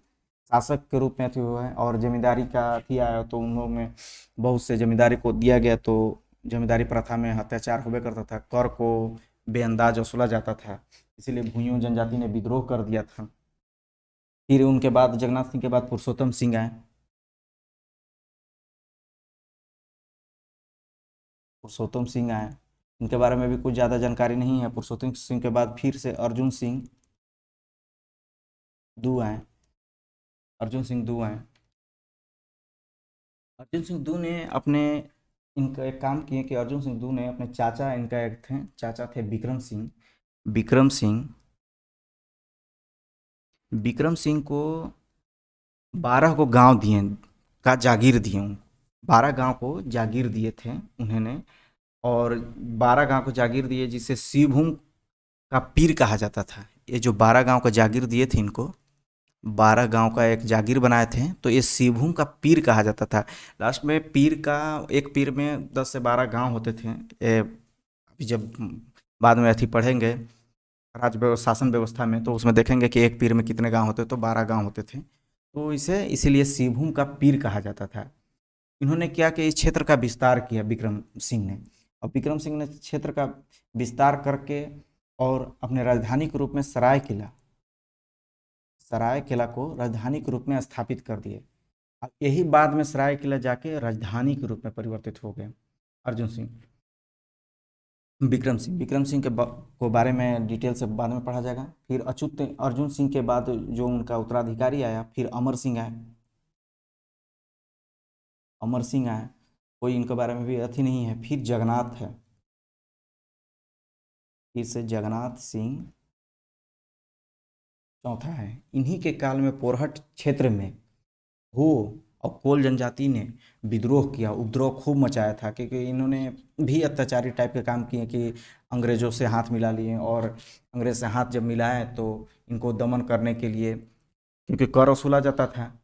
A: शासक के रूप में थे हुए हैं। और जमींदारी का थी आया तो उन्होंने बहुत से जमींदारी को दिया गया, तो जमींदारी प्रथा में अत्याचार हुए करता था, कर को बेअंदाज वसूला जाता था, इसीलिए भूयों जनजाति ने विद्रोह कर दिया था। फिर उनके बाद जगन्नाथ सिंह के बाद पुरुषोत्तम सिंह आए। पुरुषोत्तम सिंह आए, इनके बारे में भी कुछ ज़्यादा जानकारी नहीं है। पुरुषोत्तम सिंह के बाद फिर से अर्जुन सिंह दू आए, अर्जुन सिंह दू आए। अर्जुन सिंह दू ने अपने इनका एक काम किए कि अर्जुन सिंह दू ने अपने चाचा, इनका एक थे चाचा थे विक्रम सिंह को 12 को गांव दिए का जागीर दिए, 12 गांव को जागीर दिए थे उन्होंने। और 12 गांव को जागीर दिए जिसे शिवभूम का पीर कहा जाता था। ये जो 12 गांव को जागीर दिए थे इनको, 12 गांव का एक जागीर बनाए थे, तो ये सिंहभूम का पीर कहा जाता था। लास्ट में पीर का, एक पीर में 10 से 12 गांव होते थे। ये अभी जब बाद में अथी पढ़ेंगे शासन व्यवस्था में, तो उसमें देखेंगे कि एक पीर में कितने गांव होते, तो 12 गांव होते थे। तो इसे इसीलिए सिंहभूम का पीर कहा जाता था। इन्होंने क्या कि इस क्षेत्र का विस्तार किया विक्रम सिंह ने, और विक्रम सिंह ने क्षेत्र का विस्तार करके और अपने राजधानी के रूप में सराय किला को राजधानी के रूप में स्थापित कर दिए। अब यही बाद में सराय किला जाके राजधानी के रूप में परिवर्तित हो गए। अर्जुन सिंह, विक्रम सिंह को बारे में डिटेल से बाद में पढ़ा जाएगा। फिर अच्युत अर्जुन सिंह के बाद जो उनका उत्तराधिकारी आया, फिर अमर सिंह आए। कोई इनके बारे में भी अथी नहीं है। फिर जगन्नाथ है, फिर से जगन्नाथ सिंह चौथा है। इन्हीं के काल में पोरहट क्षेत्र में हो और कोल जनजाति ने विद्रोह किया, उपद्रव खूब मचाया था, क्योंकि इन्होंने भी अत्याचारी टाइप के काम किए कि अंग्रेज़ों से हाथ मिला लिए, और अंग्रेज़ से हाथ जब मिलाए तो इनको दमन करने के लिए, क्योंकि कर वसूला जाता था,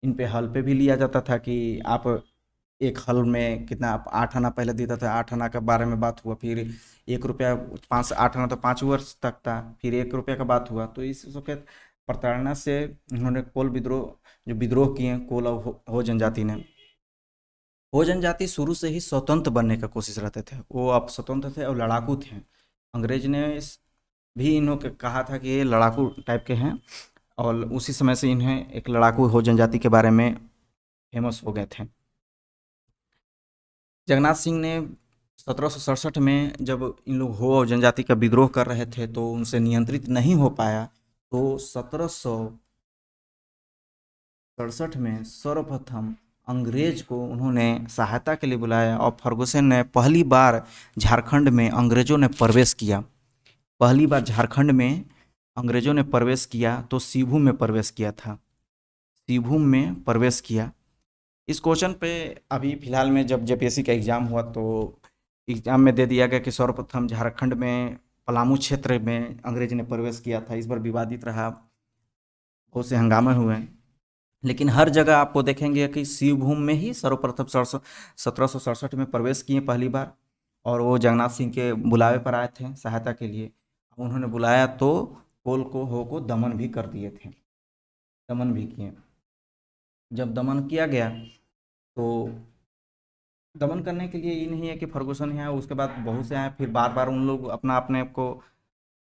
A: इन पे हल पे भी लिया जाता था कि आप एक हल में कितना, आप 8 आना पहले देता था, 8 आना के बारे में बात हुआ, फिर 1 रुपया 8 आना तो 5 वर्ष तक था, फिर 1 रुपया का बात हुआ। तो इस सबके प्रताड़ना से उन्होंने कोल विद्रोह, जो विद्रोह किए कोल और हो जनजाति ने। हो जनजाति शुरू से ही स्वतंत्र बनने का कोशिश रहते थे, वो अब स्वतंत्र थे और लड़ाकू थे। अंग्रेज ने भी इन्हों के कहा था कि ये लड़ाकू टाइप के हैं, और उसी समय से इन्हें एक लड़ाकू हो जनजाति के बारे में फेमस हो गए थे। जगन्नाथ सिंह ने 1767 में जब इन लोग हो और जनजाति का विद्रोह कर रहे थे, तो उनसे नियंत्रित नहीं हो पाया, तो 1767 में सर्वप्रथम अंग्रेज को उन्होंने सहायता के लिए बुलाया, और फर्गुसन ने पहली बार झारखंड में अंग्रेजों ने प्रवेश किया। पहली बार झारखंड में अंग्रेजों ने प्रवेश किया तो सिंहभूम में प्रवेश किया था, सिंहभूम में प्रवेश किया। इस क्वेश्चन पे अभी फिलहाल में जब जेपीएससी का एग्ज़ाम हुआ, तो एग्ज़ाम में दे दिया गया कि सर्वप्रथम झारखंड में पलामू क्षेत्र में अंग्रेज ने प्रवेश किया था। इस पर विवादित रहा, बहुत से हंगामे हुए, लेकिन हर जगह आपको देखेंगे कि सिंहभूम में ही सर्वप्रथम 1767 में प्रवेश किए पहली बार, और वो जगन्नाथ सिंह के बुलावे पर आए थे सहायता के लिए। उन्होंने बुलाया तो कोल को हो को दमन भी कर दिए थे, दमन भी किए। जब दमन किया गया, तो दमन करने के लिए ये नहीं है कि फर्गुसन ही आए, उसके बाद बहुत से आए, फिर बार बार उन लोग अपना अपने को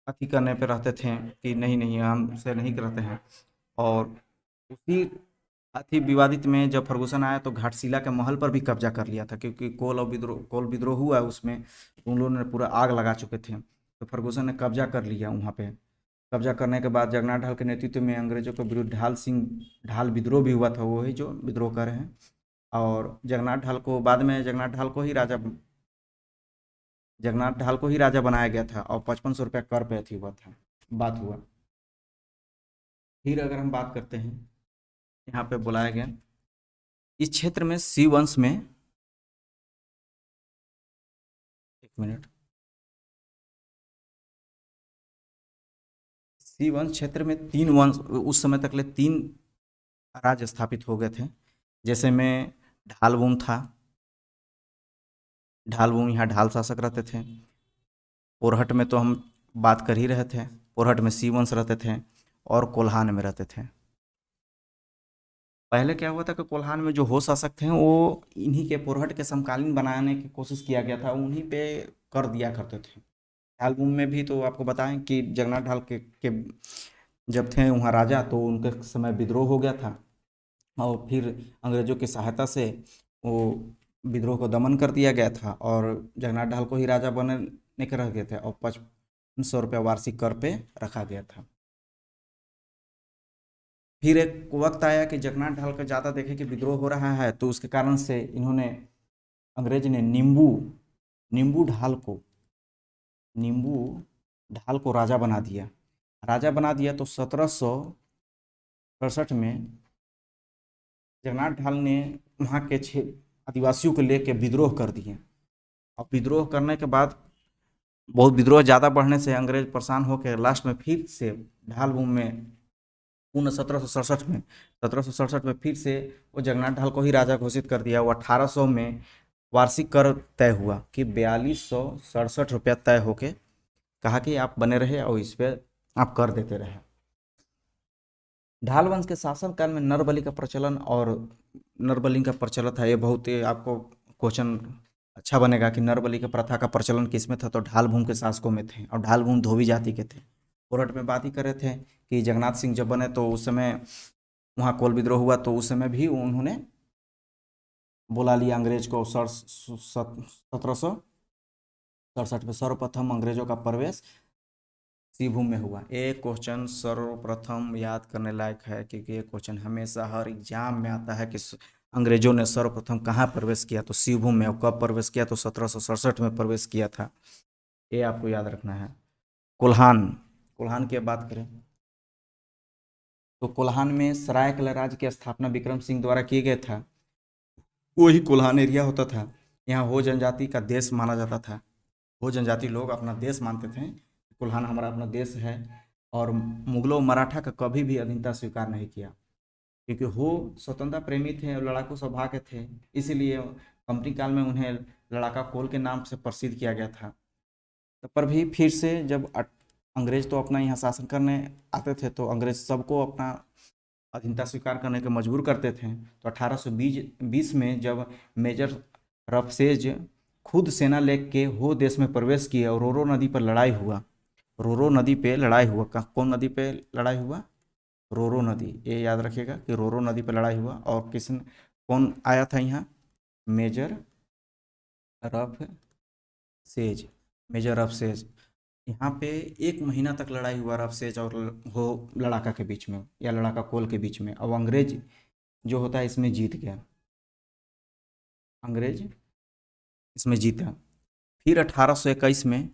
A: अति करने पे रहते थे कि नहीं नहीं हमसे नहीं करते हैं। और उसी अति विवादित में जब फर्गुसन आया, तो घाटशिला के महल पर भी कब्जा कर लिया था, क्योंकि कोल विद्रोह हुआ उसमें, उन लोगों ने पूरा आग लगा चुके थे, तो फर्गुसन ने कब्जा कर लिया वहाँ पे। कब्जा करने के बाद जगन्नाथ ढाल के नेतृत्व में अंग्रेजों के विरुद्ध ढाल विद्रोह भी हुआ था, वही जो विद्रोह कर रहे हैं। और जगन्नाथ ढाल को ही राजा बनाया गया था, और 5500 रुपया कर पे अथी हुआ था, बात हुआ। फिर अगर हम बात करते हैं, यहाँ पे बुलाया गया इस क्षेत्र में शिव वंश में, एक मिनट, शिव वंश क्षेत्र में 3 वंश उस समय तक ले 3 राज्य स्थापित हो गए थे। जैसे में ढालवुम था, ढालवुम यहाँ ढाल शासक रहते थे। पोरहट में तो हम बात कर ही रहे थे, पोरहट में शिव वंश रहते थे, और कोल्हान में रहते थे। पहले क्या हुआ था कि कोल्हान में जो हो शासक थे, वो इन्हीं के पोरहट के समकालीन बनाने की कोशिश किया गया था, उन्हीं पे कर दिया करते थे। ढालवुम में भी तो आपको बताएं कि जगन्नाथ ढाल के जब थे वहाँ राजा, तो उनके समय विद्रोह हो गया था, और फिर अंग्रेजों की सहायता से वो विद्रोह को दमन कर दिया गया था, और जगन्नाथ ढाल को ही राजा बनने के रह गए थे, और 5500 रुपया वार्षिक कर पे रखा गया था। फिर एक वक्त आया कि जगन्नाथ ढाल का ज़्यादा देखे कि विद्रोह हो रहा है, तो उसके कारण से इन्होंने, अंग्रेज ने नींबू ढाल को राजा बना दिया। तो 1767 में जगन्नाथ ढाल ने वहाँ के आदिवासियों को लेकर विद्रोह कर दिए, और विद्रोह करने के बाद बहुत विद्रोह ज़्यादा बढ़ने से अंग्रेज परेशान होकर लास्ट में फिर से ढालवुम में पुनः 1767 में फिर से वो जगन्नाथ ढाल को ही राजा घोषित कर दिया। वो 1800 में वार्षिक कर तय हुआ कि 4267 रुपया तय होके कहा कि आप बने रहे और इस पर आप कर देते रहे। ढाल वंश के शासनकाल में नरबलि का प्रचलन और नरबलि का प्रचलन था। ये बहुत ही आपको क्वेश्चन अच्छा बनेगा कि नरबलि के प्रथा का प्रचलन किस में था, तो ढाल भूमि के शासकों में थे, और ढाल भूमि धोबी जाति के थे। कोरहट में बात ही कर रहे थे कि जगन्नाथ सिंह जब बने तो उस समय वहाँ कोल विद्रोह हुआ, तो उस समय भी उन्होंने बुला लिया अंग्रेज को। 1767 में सर्वप्रथम अंग्रेजों का प्रवेश सिंहभूम में हुआ। एक क्वेश्चन सर्वप्रथम याद करने लायक है, क्योंकि ये क्वेश्चन हमेशा हर एग्जाम में आता है कि अंग्रेजों ने सर्वप्रथम कहाँ प्रवेश किया, तो सिंहभूम में। और कब प्रवेश किया, तो 1767 में प्रवेश किया था। ये आपको याद रखना है। कोल्हान, कोल्हान की बात करें तो कोल्हान में सरायकला राज्य की स्थापना विक्रम सिंह द्वारा किए गया था। वही कोल्हान एरिया होता था। यहाँ हो जनजाति का देश माना जाता था। हो जनजाति लोग अपना देश मानते थे। कोल्हान हमारा अपना देश है। और मुगलों मराठा का कभी भी अधीनता स्वीकार नहीं किया, क्योंकि वो स्वतंत्रता प्रेमी थे और लड़ाकू स्वभाव के थे। इसीलिए कंपनी काल में उन्हें लड़ाका कोल के नाम से प्रसिद्ध किया गया था। पर भी फिर से जब अंग्रेज तो अपना यहाँ शासन करने आते थे, तो अंग्रेज सबको अपना अधीनता स्वीकार करने के मजबूर करते थे। तो 1820 में जब मेजर रफसेज खुद सेना लेके हो देश में प्रवेश किए और रोरो नदी पर लड़ाई हुआ। रोरो नदी पे लड़ाई हुआ। कौन नदी पे लड़ाई हुआ? रोरो नदी। ये याद रखिएगा कि रोरो नदी पे लड़ाई हुआ। और कौन आया था यहाँ? मेजर रफ सेज। मेजर रफ सेज यहाँ पे 1 महीना तक लड़ाई हुआ रफ सेज और हो लड़ाका के बीच में, या लड़ाका कोल के बीच में। अब अंग्रेज जो होता है इसमें जीत गया। अंग्रेज इसमें जीता। फिर 1821 में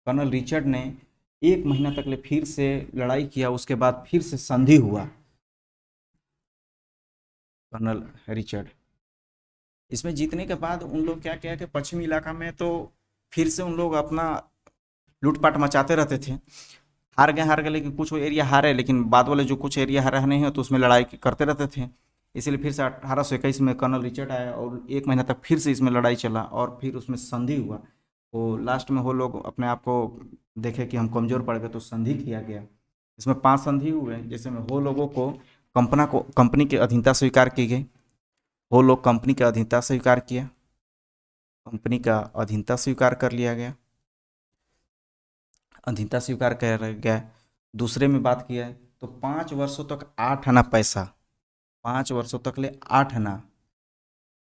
A: कर्नल रिचर्ड ने 1 महीना तक ले फिर से लड़ाई किया। उसके बाद फिर से संधि हुआ। कर्नल रिचर्ड इसमें जीतने के बाद उन लोग क्या किया कि पश्चिमी इलाका में तो फिर से उन लोग अपना लूटपाट मचाते रहते थे। हार गए, लेकिन कुछ एरिया हारे, लेकिन बाद वाले जो कुछ एरिया हारे नहीं है तो उसमें लड़ाई करते रहते थे। इसलिए फिर से 1821 में कर्नल रिचर्ड आया और 1 महीना तक फिर से इसमें लड़ाई चला और फिर उसमें संधि हुआ। तो लास्ट में वो लोग अपने आप को देखे कि हम कमज़ोर पड़ गए, तो संधि किया गया। इसमें 5 संधि हुए, जैसे में वो लोगों को कंपनी की अधीनता स्वीकार की गई। वो लोग कंपनी का अधीनता स्वीकार किया, कंपनी का अधीनता स्वीकार कर लिया गया, अधीनता स्वीकार कर गया। दूसरे में बात किया है तो 5 वर्षों तक 8 आना पैसा, 5 वर्षों तक ले 8 आना,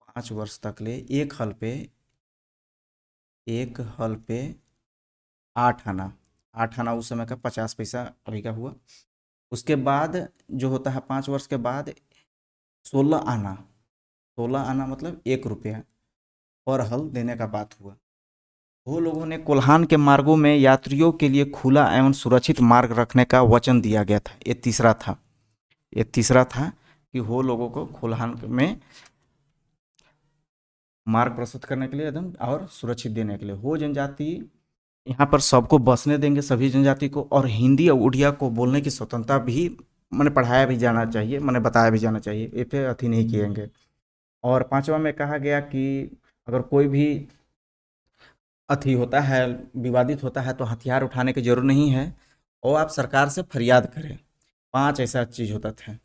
A: 5 वर्ष तक ले एक हल पे 8 आना। 8 आना उस समय का 50 पैसा अभी का हुआ। उसके बाद जो होता है 5 वर्ष के बाद 16 आना, 16 आना मतलब 1 रुपया पर हल देने का बात हुआ। वो लोगों ने कोल्हान के मार्गों में यात्रियों के लिए खुला एवं सुरक्षित मार्ग रखने का वचन दिया गया था। ये तीसरा था कि वो लोगों को कोल्हान में मार्ग प्रस्तुत करने के लिए एकदम और सुरक्षित देने के लिए। वो जनजाति यहाँ पर सबको बसने देंगे, सभी जनजाति को, और हिंदी और उड़िया को बोलने की स्वतंत्रता भी मैंने पढ़ाया भी जाना चाहिए, मैंने बताया भी जाना चाहिए। ये पे अति नहीं किएंगे। और 5वां में कहा गया कि अगर कोई भी अथी होता है, विवादित होता है, तो हथियार उठाने की जरूरत नहीं है और आप सरकार से फरियाद करें। 5 ऐसा चीज़ होता था,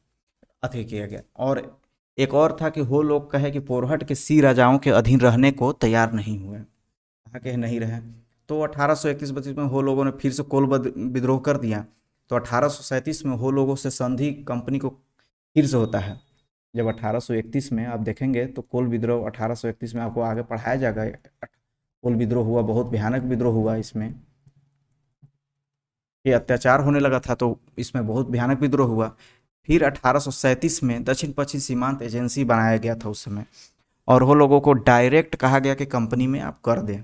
A: अथी किया गया। और एक और था कि वो लोग कहे कि पोरहट के सी राजाओं के अधीन रहने को तैयार नहीं हुए, कहा कि नहीं रहे। तो 1831 में वो लोगों ने फिर से कोल विद्रोह कर दिया। तो 1837 में वो लोगों से संधि कंपनी को फिर से होता है। जब 1831 में आप देखेंगे तो कोल विद्रोह 1831 में आपको आगे पढ़ाया जाएगा। कोल विद्रोह हुआ, बहुत भयानक विद्रोह हुआ। इसमें ये अत्याचार होने लगा था, तो इसमें बहुत भयानक विद्रोह हुआ। फिर 1837 में दक्षिण पश्चिम सीमांत एजेंसी बनाया गया था उस समय, और वो लोगों को डायरेक्ट कहा गया कि कंपनी में आप कर दें,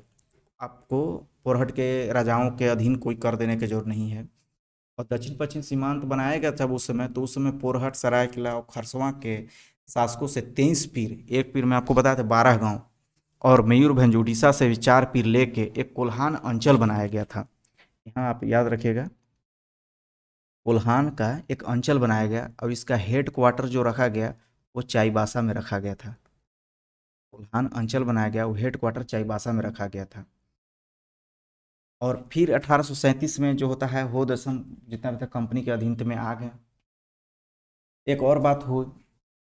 A: आपको पोरहट के राजाओं के अधीन कोई कर देने की जरूरत नहीं है। और दक्षिण पश्चिम सीमांत बनाया गया था उस समय, तो उस समय पोरहट, सरायकेला और खरसवां के शासकों से 23 पीर, एक पीर में आपको बताया था 12 गांव, और मयूरभंज उड़ीसा से भी 4 पीर लेके एक कोल्हान अंचल बनाया गया था। यहाँ आप याद रखिएगा कोल्हान का एक अंचल बनाया गया और इसका हेड क्वार्टर जो रखा गया वो चाईबासा में रखा गया था। कोल्हान अंचल बनाया गया, वो हेड क्वार्टर चाईबासा में रखा गया था। और फिर 1837 में जो होता है हो दसम जितना भी था कंपनी के अधीन में आ गया। एक और बात हो,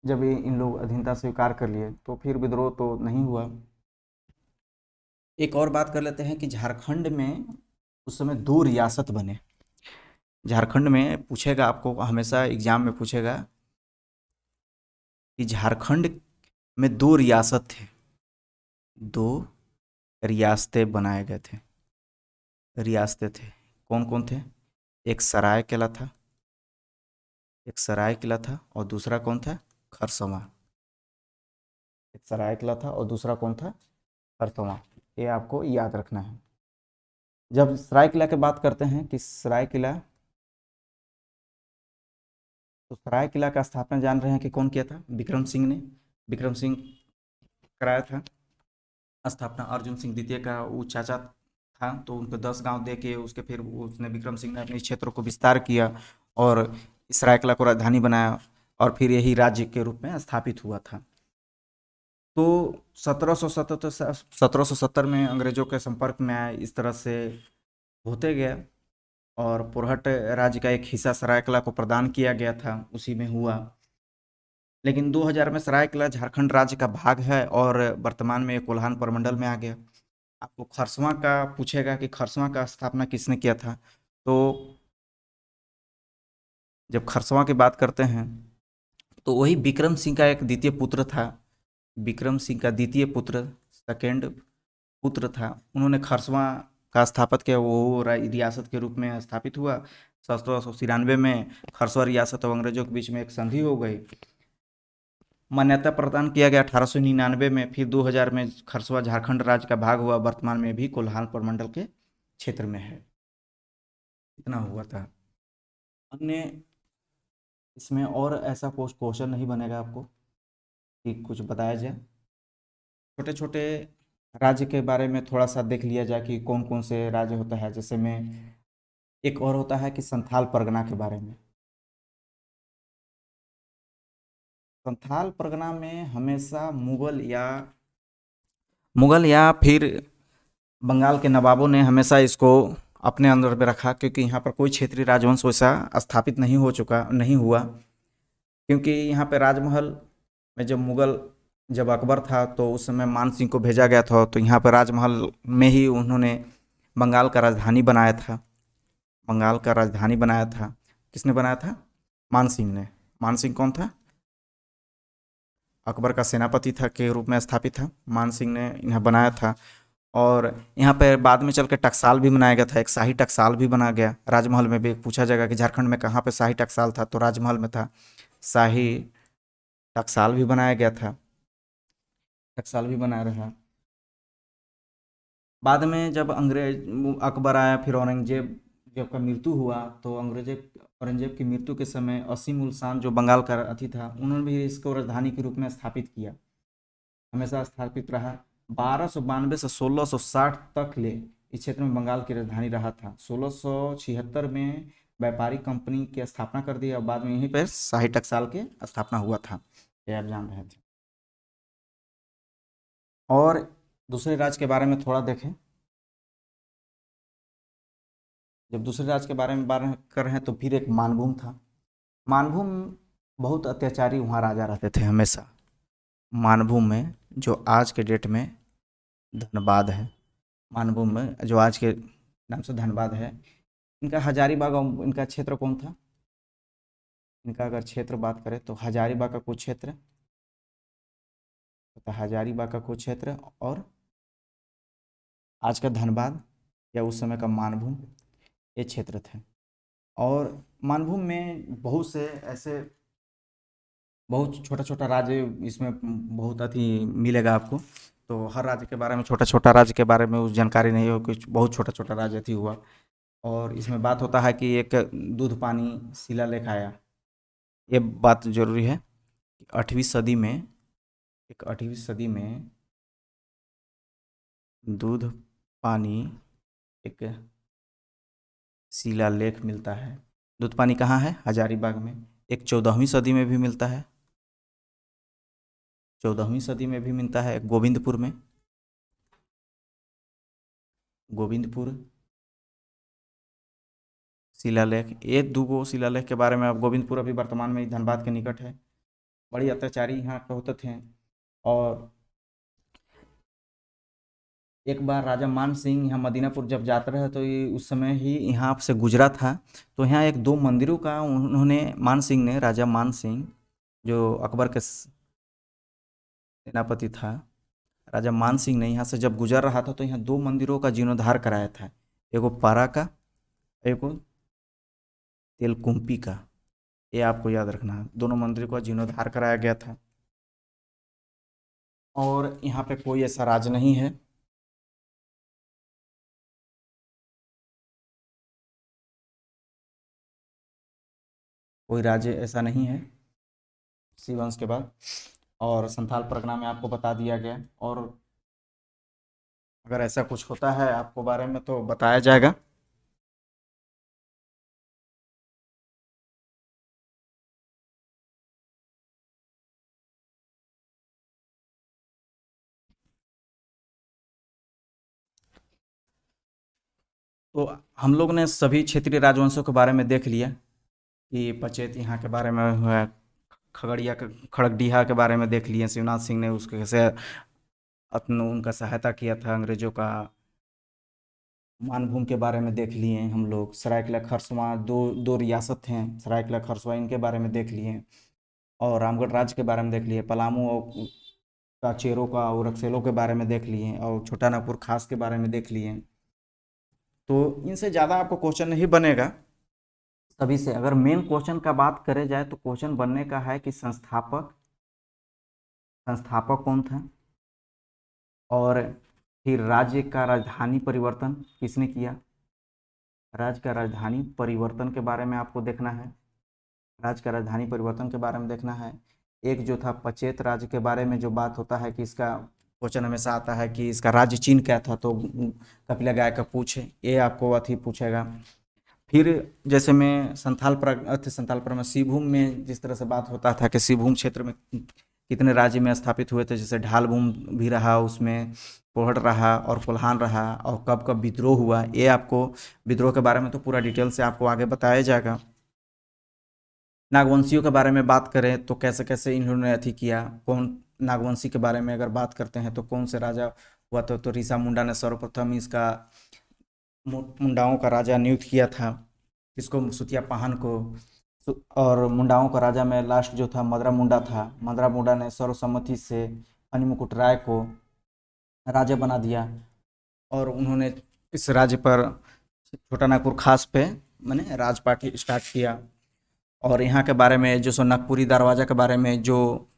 A: जब ये इन लोग अधीनता स्वीकार कर लिए तो फिर विद्रोह तो नहीं हुआ। एक और बात कर लेते हैं कि झारखंड में उस समय दो रियासत बने। झारखंड में पूछेगा, आपको हमेशा एग्जाम में पूछेगा कि झारखंड में दो रियासत थे, दो रियासतें बनाए गए थे, रियासतें थे। कौन कौन थे? एक सरायकेला था, एक सरायकेला था और दूसरा कौन था? खरसवां। एक सरायकेला था और दूसरा कौन था? खरसवां। ये आपको याद रखना है। जब सरायकेला की बात करते हैं कि सरायकेला, तो सरायकेला का स्थापना जान रहे हैं कि कौन किया था? विक्रम सिंह ने। विक्रम सिंह कराया था स्थापना। अर्जुन सिंह द्वितीय का वो चाचा था, तो उनको 10 गांव दे के उसके फिर उसने विक्रम सिंह ने अपने क्षेत्रों को विस्तार किया और सरायकेला को राजधानी बनाया और फिर यही राज्य के रूप में स्थापित हुआ था। तो 1770 में अंग्रेजों के संपर्क में आए, इस तरह से होते गया और पुरहट राज्य का एक हिस्सा सरायकेला को प्रदान किया गया था, उसी में हुआ। लेकिन 2000 में सरायकेला झारखंड राज्य का भाग है और वर्तमान में ये कोल्हान प्रमंडल में आ गया। आपको खरसवां का पूछेगा कि खरसवां का स्थापना किसने किया था, तो जब खरसवां की बात करते हैं तो वही विक्रम सिंह का एक द्वितीय पुत्र था। विक्रम सिंह का द्वितीय पुत्र, सेकेंड पुत्र था, उन्होंने खरसवां का स्थापित किया। वो रियासत के रूप में स्थापित हुआ। 1793 में खरसवां रियासत और अंग्रेजों के बीच में एक संधि हो गई, मान्यता प्रदान किया गया 1899 में। फिर 2000 में खरसवां झारखंड राज्य का भाग हुआ, वर्तमान में भी कोल्हान प्रमंडल के क्षेत्र में है। इतना हुआ था। अन्य इसमें और ऐसा कुछ क्वेश्चन नहीं बनेगा आपको कि कुछ बताया जाए। छोटे छोटे राज्य के बारे में थोड़ा सा देख लिया जाए कि कौन कौन से राज्य होता है। जैसे में एक और होता है कि संथाल परगना के बारे में। संथाल परगना में हमेशा मुगल या फिर बंगाल के नवाबों ने हमेशा इसको अपने अंदर में रखा, क्योंकि यहाँ पर कोई क्षेत्रीय राजवंश वैसा स्थापित नहीं हुआ। क्योंकि यहाँ पे राजमहल में जब अकबर था तो उस समय मान सिंह को भेजा गया था, तो यहाँ पर राजमहल में ही उन्होंने बंगाल का राजधानी बनाया था। बंगाल का राजधानी बनाया था। किसने बनाया था? मान सिंह ने। मान सिंह कौन था? अकबर का सेनापति था के रूप में स्थापित था। मान सिंह ने इन्हें बनाया था। और यहाँ पे बाद में चल के टकसाल भी बनाया गया था, एक शाही टकसाल भी बना गया। राजमहल में भी पूछा जाएगा कि झारखंड में कहाँ पे शाही टकसाल था, तो राजमहल में था। शाही टकसाल भी बनाया गया था, टकसाल भी बनाया रहा। बाद में जब अकबर आया, फिर औरंगजेब जब का मृत्यु हुआ, तो औरंगजेब की मृत्यु के समय असीम उल शान जो बंगाल का अथी था, उन्होंने भी इसको राजधानी के रूप में स्थापित किया। हमेशा स्थापित रहा। 1292 से 1660 तक ले इस क्षेत्र में बंगाल की राजधानी रहा था। 1676 में व्यापारिक कंपनी की स्थापना कर दी और बाद में यहीं पर शाही टकसाल के स्थापना हुआ था, ये आप जान रहे थे। और दूसरे राज्य के बारे में थोड़ा देखें। जब दूसरे राज्य के बारे में बात कर रहे हैं तो फिर एक मानभूम था। मानभूम बहुत अत्याचारी वहाँ राजा रहते थे हमेशा। मानभूम में जो आज के डेट में धनबाद है, मानभूम में जो आज के नाम से धनबाद है, इनका हजारीबाग इनका क्षेत्र कौन था? इनका अगर क्षेत्र बात करें तो हजारीबाग का कुछ क्षेत्र, तो हजारीबाग का कुछ क्षेत्र और आज का धनबाद या उस समय का मानभूम, ये क्षेत्र थे। और मानभूम में बहुत से ऐसे बहुत छोटा छोटा राज्य इसमें बहुत अथी मिलेगा आपको। तो हर राज्य के बारे में, छोटा छोटा राज्य के बारे में उस जानकारी नहीं हो, कुछ बहुत छोटा छोटा राज्य अथी हुआ। और इसमें बात होता है कि एक दूध पानी शिलालेख आया। ये बात जरूरी है कि 8वीं सदी में दूध पानी एक शिलालेख मिलता है। दूध पानी कहाँ है? हजारीबाग में। एक 14वीं सदी में भी मिलता है, 14वीं सदी में भी मिलता है गोविंदपुर में, गोविंदपुर शिलालेख। ये दो शिलालेख के बारे में अब गोविंदपुर अभी वर्तमान में धनबाद के निकट है। बड़ी अत्याचारी यहाँ के होते थे। और एक बार राजा मान सिंह यहाँ मदीनापुर जब जाते रहे तो ये उस समय ही यहाँ से गुजरा था। तो यहाँ एक दो मंदिरों का उन्होंने, मान सिंह ने, राजा मान सिंह जो अकबर के सेनापति था, राजा मान सिंह ने यहाँ से जब गुजर रहा था तो यहाँ दो मंदिरों का जीर्णोद्धार कराया था। एगो पारा का, एगो तेलकुंपी का। ये आपको याद रखना है, दोनों मंदिरों का जीर्णोद्धार कराया गया था। और यहाँ पे कोई ऐसा राज नहीं है। कोई राज्य ऐसा नहीं है सी वंश के बाद। और संथाल परगना में आपको बता दिया गया। और अगर ऐसा कुछ होता है आपको बारे में तो बताया जाएगा। तो हम लोग ने सभी क्षेत्रीय राजवंशों के बारे में देख लिया कि पचेत यहाँ के बारे में है, खगड़िया के, खड़गडिहा के बारे में देख लिए, शिवनाथ सिंह ने उसके कैसे अपने उनका सहायता किया था अंग्रेजों का। मानभूम के बारे में देख लिए हम लोग। सरायकेला खरसवां, दो दो रियासत हैं सरायकेला खरसवां, इनके बारे में देख लिए। और रामगढ़ राज्य के बारे में देख लिए। पलामू और का, चेरों का और रक्सेलों के बारे में देख लिए। और छोटा नागपुर खास के बारे में देख लिए। तो इनसे ज़्यादा आपको क्वेश्चन नहीं बनेगा सभी से। अगर मेन क्वेश्चन का बात करे जाए तो क्वेश्चन बनने का है कि संस्थापक संस्थापक कौन था, और फिर राज्य का राजधानी परिवर्तन किसने किया। राज्य का राजधानी परिवर्तन के बारे में आपको देखना है। राज्य का राजधानी परिवर्तन के बारे में देखना है। एक जो था पचेत राज्य के बारे में जो बात होता है कि इसका क्वेश्चन हमेशा आता है कि इसका राज्य चिन्ह क्या था, तो कपिला गाय का पूछे, ये आपको अथी पूछेगा। फिर जैसे मैं संथाल में सिंहभूम में जिस तरह से बात होता था कि सिंहभूम क्षेत्र में कितने राज्य में स्थापित हुए थे, जैसे ढालभूम भी रहा, उसमें पोहड़ रहा और कोल्हान रहा, और कब कब विद्रोह हुआ, ये आपको विद्रोह के बारे में तो पूरा डिटेल से आपको आगे बताया जाएगा। नागवंशियों के बारे में बात करें तो कैसे कैसे इन्होंने अथी किया, कौन नागवंशी के बारे में अगर बात करते हैं तो कौन से राजा हुआ था, तो ऋषा मुंडा ने सर्वप्रथम इसका मुंडाओं का राजा नियुक्त किया था, इसको सुतिया पाहन को। और मुंडाओं का राजा में लास्ट जो था मदरा मुंडा था। मदरा मुंडा ने सर्वसम्मति से अनिमुकुट राय को राजा बना दिया। और उन्होंने इस राज्य पर छोटा नागपुर खास पे मैंने राजपाट स्टार्ट किया। और यहाँ के बारे में जो सो नागपुरी दरवाजा के बारे में जो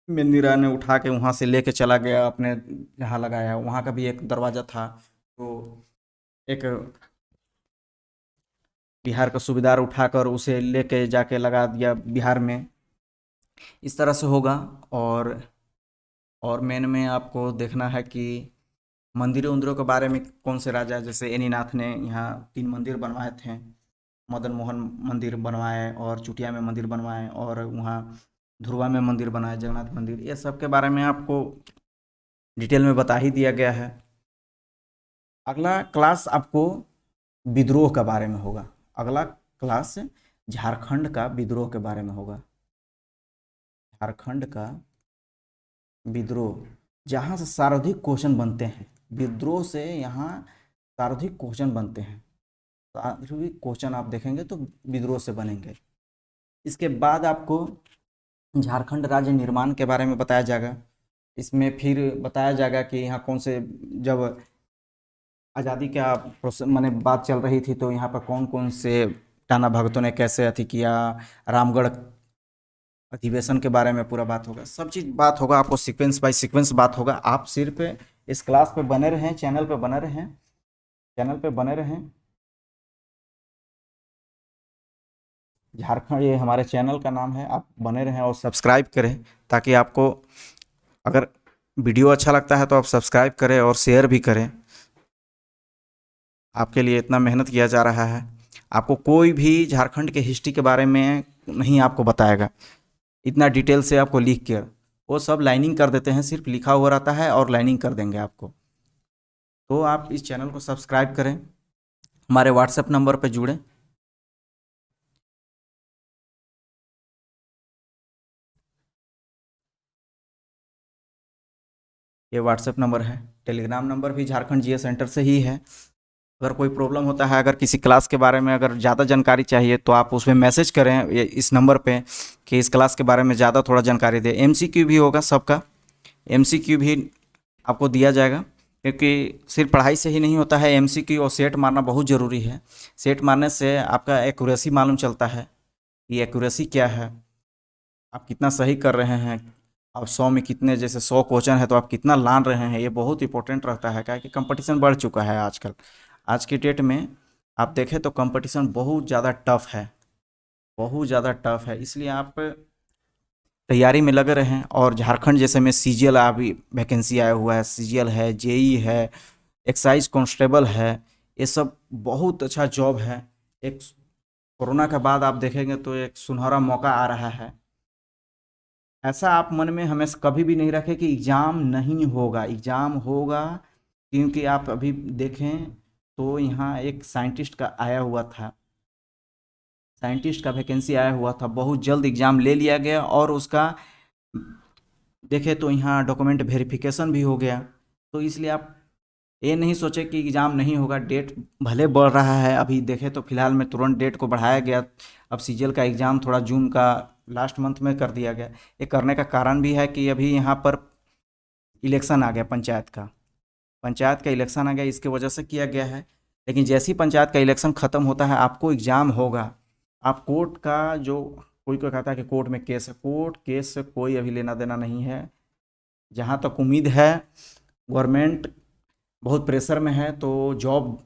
A: मेंदिरा ने उठा के वहाँ से लेके चला गया, अपने यहाँ लगाया, वहाँ का भी एक दरवाजा था। तो एक बिहार का सूबेदार उठाकर उसे लेके जाके लगा दिया बिहार में। इस तरह से होगा। और मेन में आपको देखना है कि मंदिरों उंदिरों के बारे में कौन से राजा, जैसे एनीनाथ ने यहाँ 3 मंदिर बनवाए थे। मदन मोहन मंदिर बनवाए, और चुटिया में मंदिर बनवाए, और वहाँ ध्रुवा में मंदिर बनाए, जगन्नाथ मंदिर। ये सब के बारे में आपको डिटेल में बता ही दिया गया है। अगला क्लास आपको विद्रोह के बारे में होगा। अगला क्लास झारखंड का विद्रोह के बारे में होगा। झारखंड का विद्रोह, जहाँ से सर्वाधिक क्वेश्चन बनते हैं। विद्रोह से यहाँ सर्वाधिक क्वेश्चन बनते हैं। सर्वाधिक क्वेश्चन आप देखेंगे तो विद्रोह से बनेंगे। इसके बाद आपको झारखंड राज्य निर्माण के बारे में बताया जाएगा। इसमें फिर बताया जाएगा कि यहाँ कौन से, जब आज़ादी का माने बात चल रही थी तो यहाँ पर कौन कौन से टाना भगतों ने कैसे अथी किया। रामगढ़ अधिवेशन के बारे में पूरा बात होगा, सब चीज़ बात होगा। आपको सीक्वेंस बाय सीक्वेंस बात होगा। आप सिर्फ इस क्लास पे बने रहें, चैनल पे बने रहें, चैनल पे बने रहें। झारखंड, ये हमारे चैनल का नाम है, आप बने रहें और सब्सक्राइब करें, ताकि आपको अगर वीडियो अच्छा लगता है तो आप सब्सक्राइब करें और शेयर भी करें। आपके लिए इतना मेहनत किया जा रहा है, आपको कोई भी झारखंड के हिस्ट्री के बारे में नहीं आपको बताएगा इतना डिटेल से आपको लिख के। वो सब लाइनिंग कर देते हैं, सिर्फ लिखा हुआ रहता है और लाइनिंग कर देंगे आपको। तो आप इस चैनल को सब्सक्राइब करें, हमारे व्हाट्सएप नंबर पर जुड़ें। ये व्हाट्सएप नंबर है। टेलीग्राम नंबर भी झारखंड जीएस सेंटर से ही है। अगर कोई प्रॉब्लम होता है, अगर किसी क्लास के बारे में अगर ज़्यादा जानकारी चाहिए तो आप उसमें मैसेज करें इस नंबर पे कि इस क्लास के बारे में ज़्यादा थोड़ा जानकारी दें। एमसीक्यू भी होगा सबका, एमसीक्यू भी आपको दिया जाएगा, क्योंकि सिर्फ पढ़ाई से ही नहीं होता है। एमसीक्यू और सेट मारना बहुत ज़रूरी है। सेट मारने से आपका एक्यूरेसी मालूम चलता है कि एक्यूरेसी क्या है, आप कितना सही कर रहे हैं। आप 100 में कितने, जैसे 100 क्वेश्चन है तो आप कितना लान रहे हैं, ये बहुत इंपॉर्टेंट रहता है। क्या कि कंपटीशन बढ़ चुका है आजकल, आज की डेट में आप देखें तो कंपटीशन बहुत ज़्यादा टफ है, बहुत ज़्यादा टफ है। इसलिए आप तैयारी में लगे रहें। और झारखंड जैसे में सीजीएल अभी वैकेंसी आया हुआ है, सीजीएल है, जेई है, एक्साइज कांस्टेबल है, ये सब बहुत अच्छा जॉब है। एक कोरोना के बाद आप देखेंगे तो एक सुनहरा मौका आ रहा है। ऐसा आप मन में हमेशा कभी भी नहीं रखें कि एग्ज़ाम नहीं होगा, एग्ज़ाम होगा। क्योंकि आप अभी देखें तो यहाँ एक साइंटिस्ट का आया हुआ था, साइंटिस्ट का वैकेंसी आया हुआ था, बहुत जल्द एग्ज़ाम ले लिया गया और उसका देखें तो यहाँ डॉक्यूमेंट वेरिफिकेशन भी हो गया। तो इसलिए आप ये नहीं सोचे कि एग्ज़ाम नहीं होगा। डेट भले बढ़ रहा है, अभी देखें तो फिलहाल में तुरंत डेट को बढ़ाया गया। अब सीजीएल का एग्ज़ाम थोड़ा जून का लास्ट मंथ में कर दिया गया। ये करने का कारण भी है कि अभी यहाँ पर इलेक्शन आ गया, पंचायत का इलेक्शन आ गया, इसके वजह से किया गया है। लेकिन जैसे ही पंचायत का इलेक्शन ख़त्म होता है आपको एग्ज़ाम होगा। आप कोर्ट का जो, कोई कोई कहता है कि कोर्ट में केस है, कोर्ट केस से कोई अभी लेना देना नहीं है। जहाँ तक उम्मीद है, गवर्नमेंट बहुत प्रेशर में है तो जॉब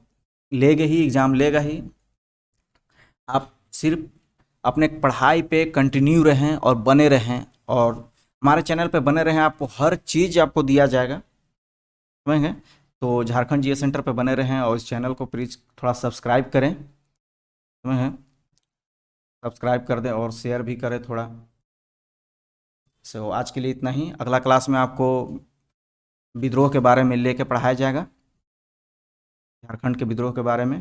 A: लेगा ही, एग्ज़ाम लेगा ही। आप सिर्फ अपने पढ़ाई पे कंटिन्यू रहें और बने रहें, और हमारे चैनल पे बने रहें। आपको हर चीज़ आपको दिया जाएगा, समझेंगे। तो झारखंड जीएस सेंटर पे बने रहें और इस चैनल को प्लीज़ थोड़ा सब्सक्राइब करें, समझें, सब्सक्राइब कर दें और शेयर भी करें थोड़ा। सो आज के लिए इतना ही। अगला क्लास में आपको विद्रोह के बारे में लेके पढ़ाया जाएगा, झारखंड के विद्रोह के बारे में।